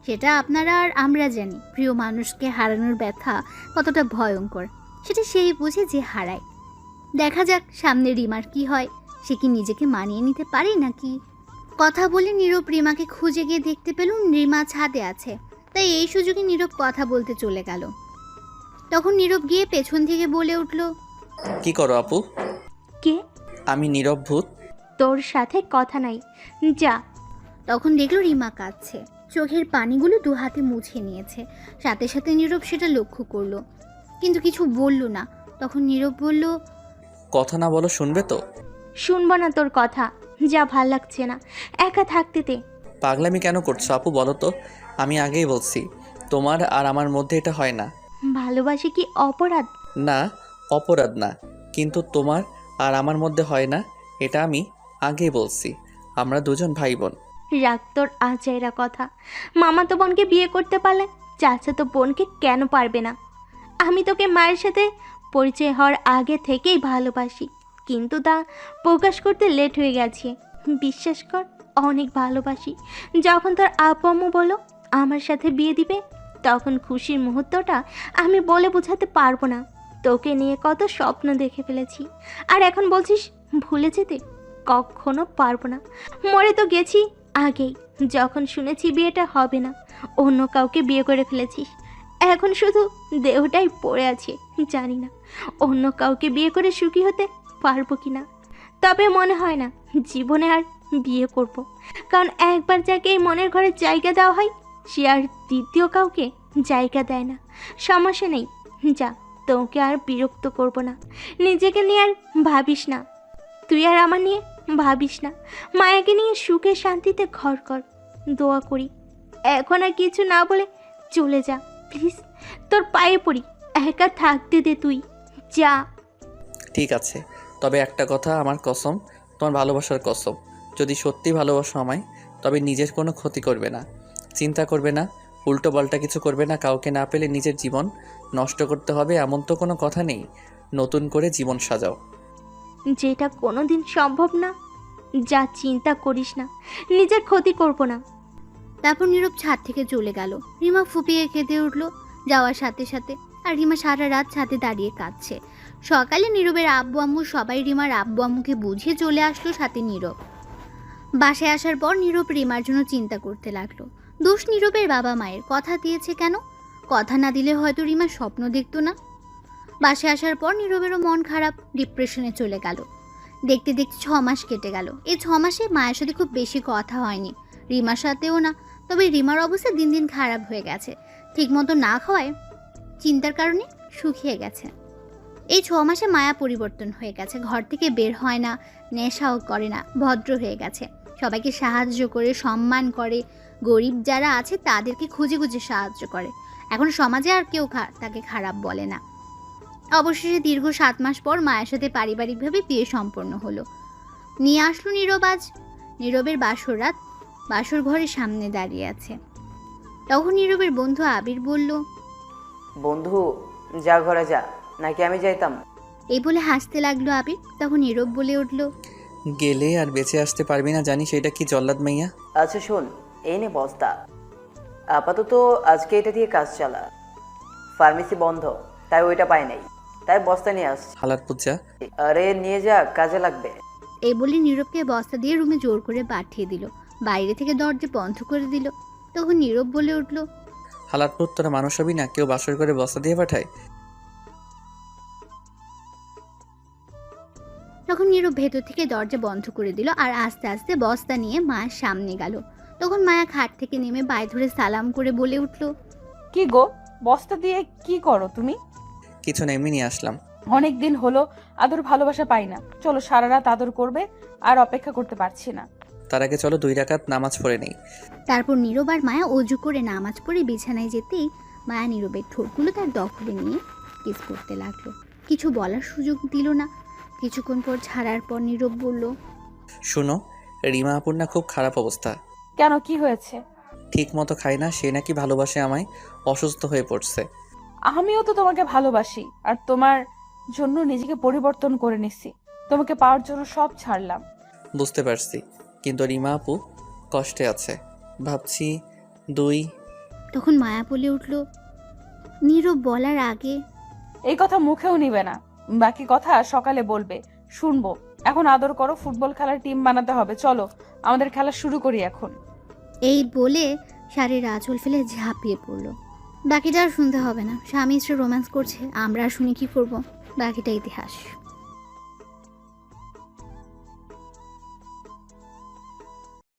সেটা আপনারা আর আমরা জানি প্রিয় মানুষকে হারানোর ব্যথা কতটা ভয়ঙ্কর, সেটা সেই বুঝে যে হারায়। দেখা যাক সামনে রিমার কি হয়, সে কি নিজেকে মানিয়ে নিতে পারে নাকি। কথা বলে নীরব রিমাকে খুঁজে গিয়ে দেখতে পেল রিমা ছাদে আছে, তাই এই সুযোগে নীরব কথা বলতে চলে গেল। তখন নীরব গিয়ে পেছন থেকে বলে উঠল, কি করো আপু? কে? আমি নীরব ভূত। তোর সাথে কথা নাই, যা। তখন দেখলো রিমা কাঁদছে, চোখের পানিগুলো দু হাতে মুছে নিয়েছে। সাথে সাথে নীরব সেটা লক্ষ্য করলো, কিন্তু কিছু বলল না। তখন নীরব বলল, কথা না বলো শুনবে তো? শুনবো না তোর কথা, যা, ভাল লাগছে না, একা থাকতে দে। পাগলামি কেন করছো আপু বলো তো? আমি আগেই বলছি তোমার আর আমার মধ্যে এটা হয় না। ভালোবাসি কি অপরাধ? না, অপরাধ না, কিন্তু তোমার আর আমার মধ্যে হয় না, এটা আমি আগেই বলছি। আমরা দুজন ভাই বোন। রাগ তোর আচাইরা কথা। মামা তো বোনকে বিয়ে করতে পারলে, চাচা তো বোনকে কেন পারবে না? আমি তোকে মায়ের সাথে পরিচয় হওয়ার আগে থেকেই ভালোবাসি, কিন্তু তা প্রকাশ করতে লেট হয়ে গেছে। বিশ্বাস কর, অনেক ভালোবাসি। যখন তোর আব্বু আম্মু বলো আমার সাথে বিয়ে দিবে, তখন খুশির মুহূর্তটা আমি বলে বোঝাতে পারবো না। তোকে নিয়ে কত স্বপ্ন দেখে ফেলেছি, আর এখন বলছিস ভুলে যেতে? কখনো পারবো না। মরে তো গেছি আগেই, যখন শুনেছি বিয়েটা হবে না। অন্য কাউকে বিয়ে করে ফেলেছিস, এখন শুধু দেহটাই পড়ে আছে। জানি না অন্য কাউকে বিয়ে করে সুখী হতে পারবো কি না। তবে মনে হয় না জীবনে আর বিয়ে করব, কারণ একবার যাকে এই মনের ঘরে জায়গা দেওয়া হয়, সে আর দ্বিতীয় কাউকে জায়গা দেয় না। সমস্যা নেই, যা, তোকে আর বিরক্ত করব না। নিজেকে নিয়ে আর ভাবিস না, তুই আর আমার নিয়ে ভাবিস না। মায়াকে নিয়ে সুখে শান্তিতে ঘর কর, দোয়া করি। এখন আর কিছু না বলে চলে যা প্লিজ, তোর পায়ে পড়ি, একা থাকতে দে, তুই যা। ঠিক আছে, তবে একটা কথা আমার কসম, তোমার ভালোবাসার কসম, যদি সত্যি ভালোবাসো আমায়, তবে নিজের কোনো ক্ষতি করবে না, চিন্তা করবে না, উল্টো পাল্টা কিছু করবে না। কাউকে না পেলে নিজের জীবন নষ্ট করতে হবে এমন তো কোনো কথা নেই। নতুন করে জীবন সাজাও। যেটা কোনো দিন সম্ভব না, যা, চিন্তা করিস না, নিজের ক্ষতি করব না। তারপর নীরব ছাদ থেকে চলে গেল। রিমা ফুপিয়ে কেঁদে উঠলো যাওয়ার সাথে সাথে, আর রিমা সারা রাত ছাদে দাঁড়িয়ে কাঁদছে। সকালে নীরবের আব্বু আম্মু সবাই রিমার আব্বু আম্মুকে বুঝিয়ে চলে আসলো, সাথে নীরব। বাসায় আসার পর নীরব রিমার জন্য চিন্তা করতে লাগলো। দোষ নীরবের বাবা মায়ের, কথা দিয়েছে কেন? কথা না দিলে হয়তো রিমা স্বপ্ন দেখতো না। বাসায় আসার পর নীরবেরও মন খারাপ, ডিপ্রেশনে চলে গেল। দেখতে দেখতে 6 মাস কেটে গেল। এই 6 মাসে মায়ের সাথে খুব বেশি কথা হয়নি, রিমার সাথেও না। তবে রিমার অবস্থা দিন দিন খারাপ হয়ে গেছে। ঠিকমতো না খাওয়ায় চিন্তার কারণে শুকিয়ে গেছে। এই 6 মাসে মায়া পরিবর্তন হয়ে গেছে, ঘর থেকে বের হয় না, নেশাও করে না, ভদ্র হয়ে গেছে, সবাইকে সাহায্য করে, সম্মান করে, গরিব যারা আছে তাদেরকে খুঁজে খুঁজে সাহায্য করে। এখন সমাজে আর কেউ তাকে খারাপ বলে না। অবশেষে দীর্ঘ 7 মাস পর মায়ের সাথে পারিবারিকভাবে বিয়ে সম্পন্ন হলো। নিয়ে আসলো নীরব আজ। নীরবের বাসর রাত, বাসর ঘরের সামনে দাঁড়িয়ে আছে। তখন নীরবের বন্ধু আবির বলল, বন্ধু, যা ঘরে যা, নাকি আমি যাইতাম? এই বলে হাসতে লাগলো আবির। তখন নীরব বলে উঠল, গেলে আর বেঁচে আসতে পারবি না জানি, সেটা কি জল্লাদ মাইয়া? আচ্ছা শোন, এই নে বস্তা, আপাতত আজকে এটা দিয়ে কাজ চালা। ফার্মেসি বন্ধ, তাই ওইটা পাই নাই, তাই বস্তা নিয়ে আসছি। হালার পুজা। আরে নিয়ে যা, কাজে লাগবে। এই বলে নীরবকে বস্তা দিয়ে রুমে জোর করে পাঠিয়ে দিল। বাইরে থেকে দরজা বন্ধ করে দিল। তখন নীরব বলে উঠল, হালার পুত, তোরা মানুষ হবি না? কেউ বাসর করে বস্তা দিয়ে পাঠায়? তখন নীরব ভেতর থেকে দরজা বন্ধ করে দিল আর আস্তে আস্তে বস্তা নিয়ে মায়ের সামনে গেল। তখন মায়া খাট থেকে নেমে পায়ে ধরে সালাম করে বলে উঠল, কি গো, বস্তা দিয়ে কি করো তুমি? কিছু না, এমনি নিয়ে আসলাম। অনেক দিন হলো আদর ভালোবাসা পাই না, চলো সারা রাত আদর করবে, আর অপেক্ষা করতে পারছি না। তার আগে চলো 2 রাকাত নামাজ পড়ে নেই। তারপর নীরব আর মায়া অজু করে নামাজ পড়ে বিছানায় যেতেই মায়া নীরবের ঠোঁটগুলো তার দখলে নিয়ে কিস করতে লাগলো। কিছু বলার সুযোগ দিল না। কিছুক্ষণ পর ছাড়ার পর নীরব বলল, শুনো, রিমা আপুর না খুব খারাপ অবস্থা। কেন, কি হয়েছে? ঠিক মতো খায় না, সে নাকি ভালোবাসে আমায়, অসুস্থ হয়ে পড়ছে। আমিও তো তোমাকে ভালোবাসি, আর তোমার জন্য নিজেকে পরিবর্তন করে নিছি। তোমাকে পাওয়ার জন্য সব ছাড়লাম। বুঝতে পারছি, কিন্তু রিমা আপু কষ্টে আছে, ভাবছি 2। তখন মায়া বলে উঠল, নীরব বলার আগে, এই কথা মুখেও নিবে না, বাকি কথা সকালে বলবে, শুনবো। এখন আদর করো, ফুটবল খেলার টিম বানাতে হবে, চলো আমাদের খেলা শুরু করি এখন। এই বলে শাড়ির আঁচল ফেলে ঝাঁপিয়ে পড়লো। বাকিটা আর শুনতে হবে না। স্বামী স্ত্রী রোম্যান্স করছে, আমরা আর শুনি কি করবো? বাকিটা ইতিহাস।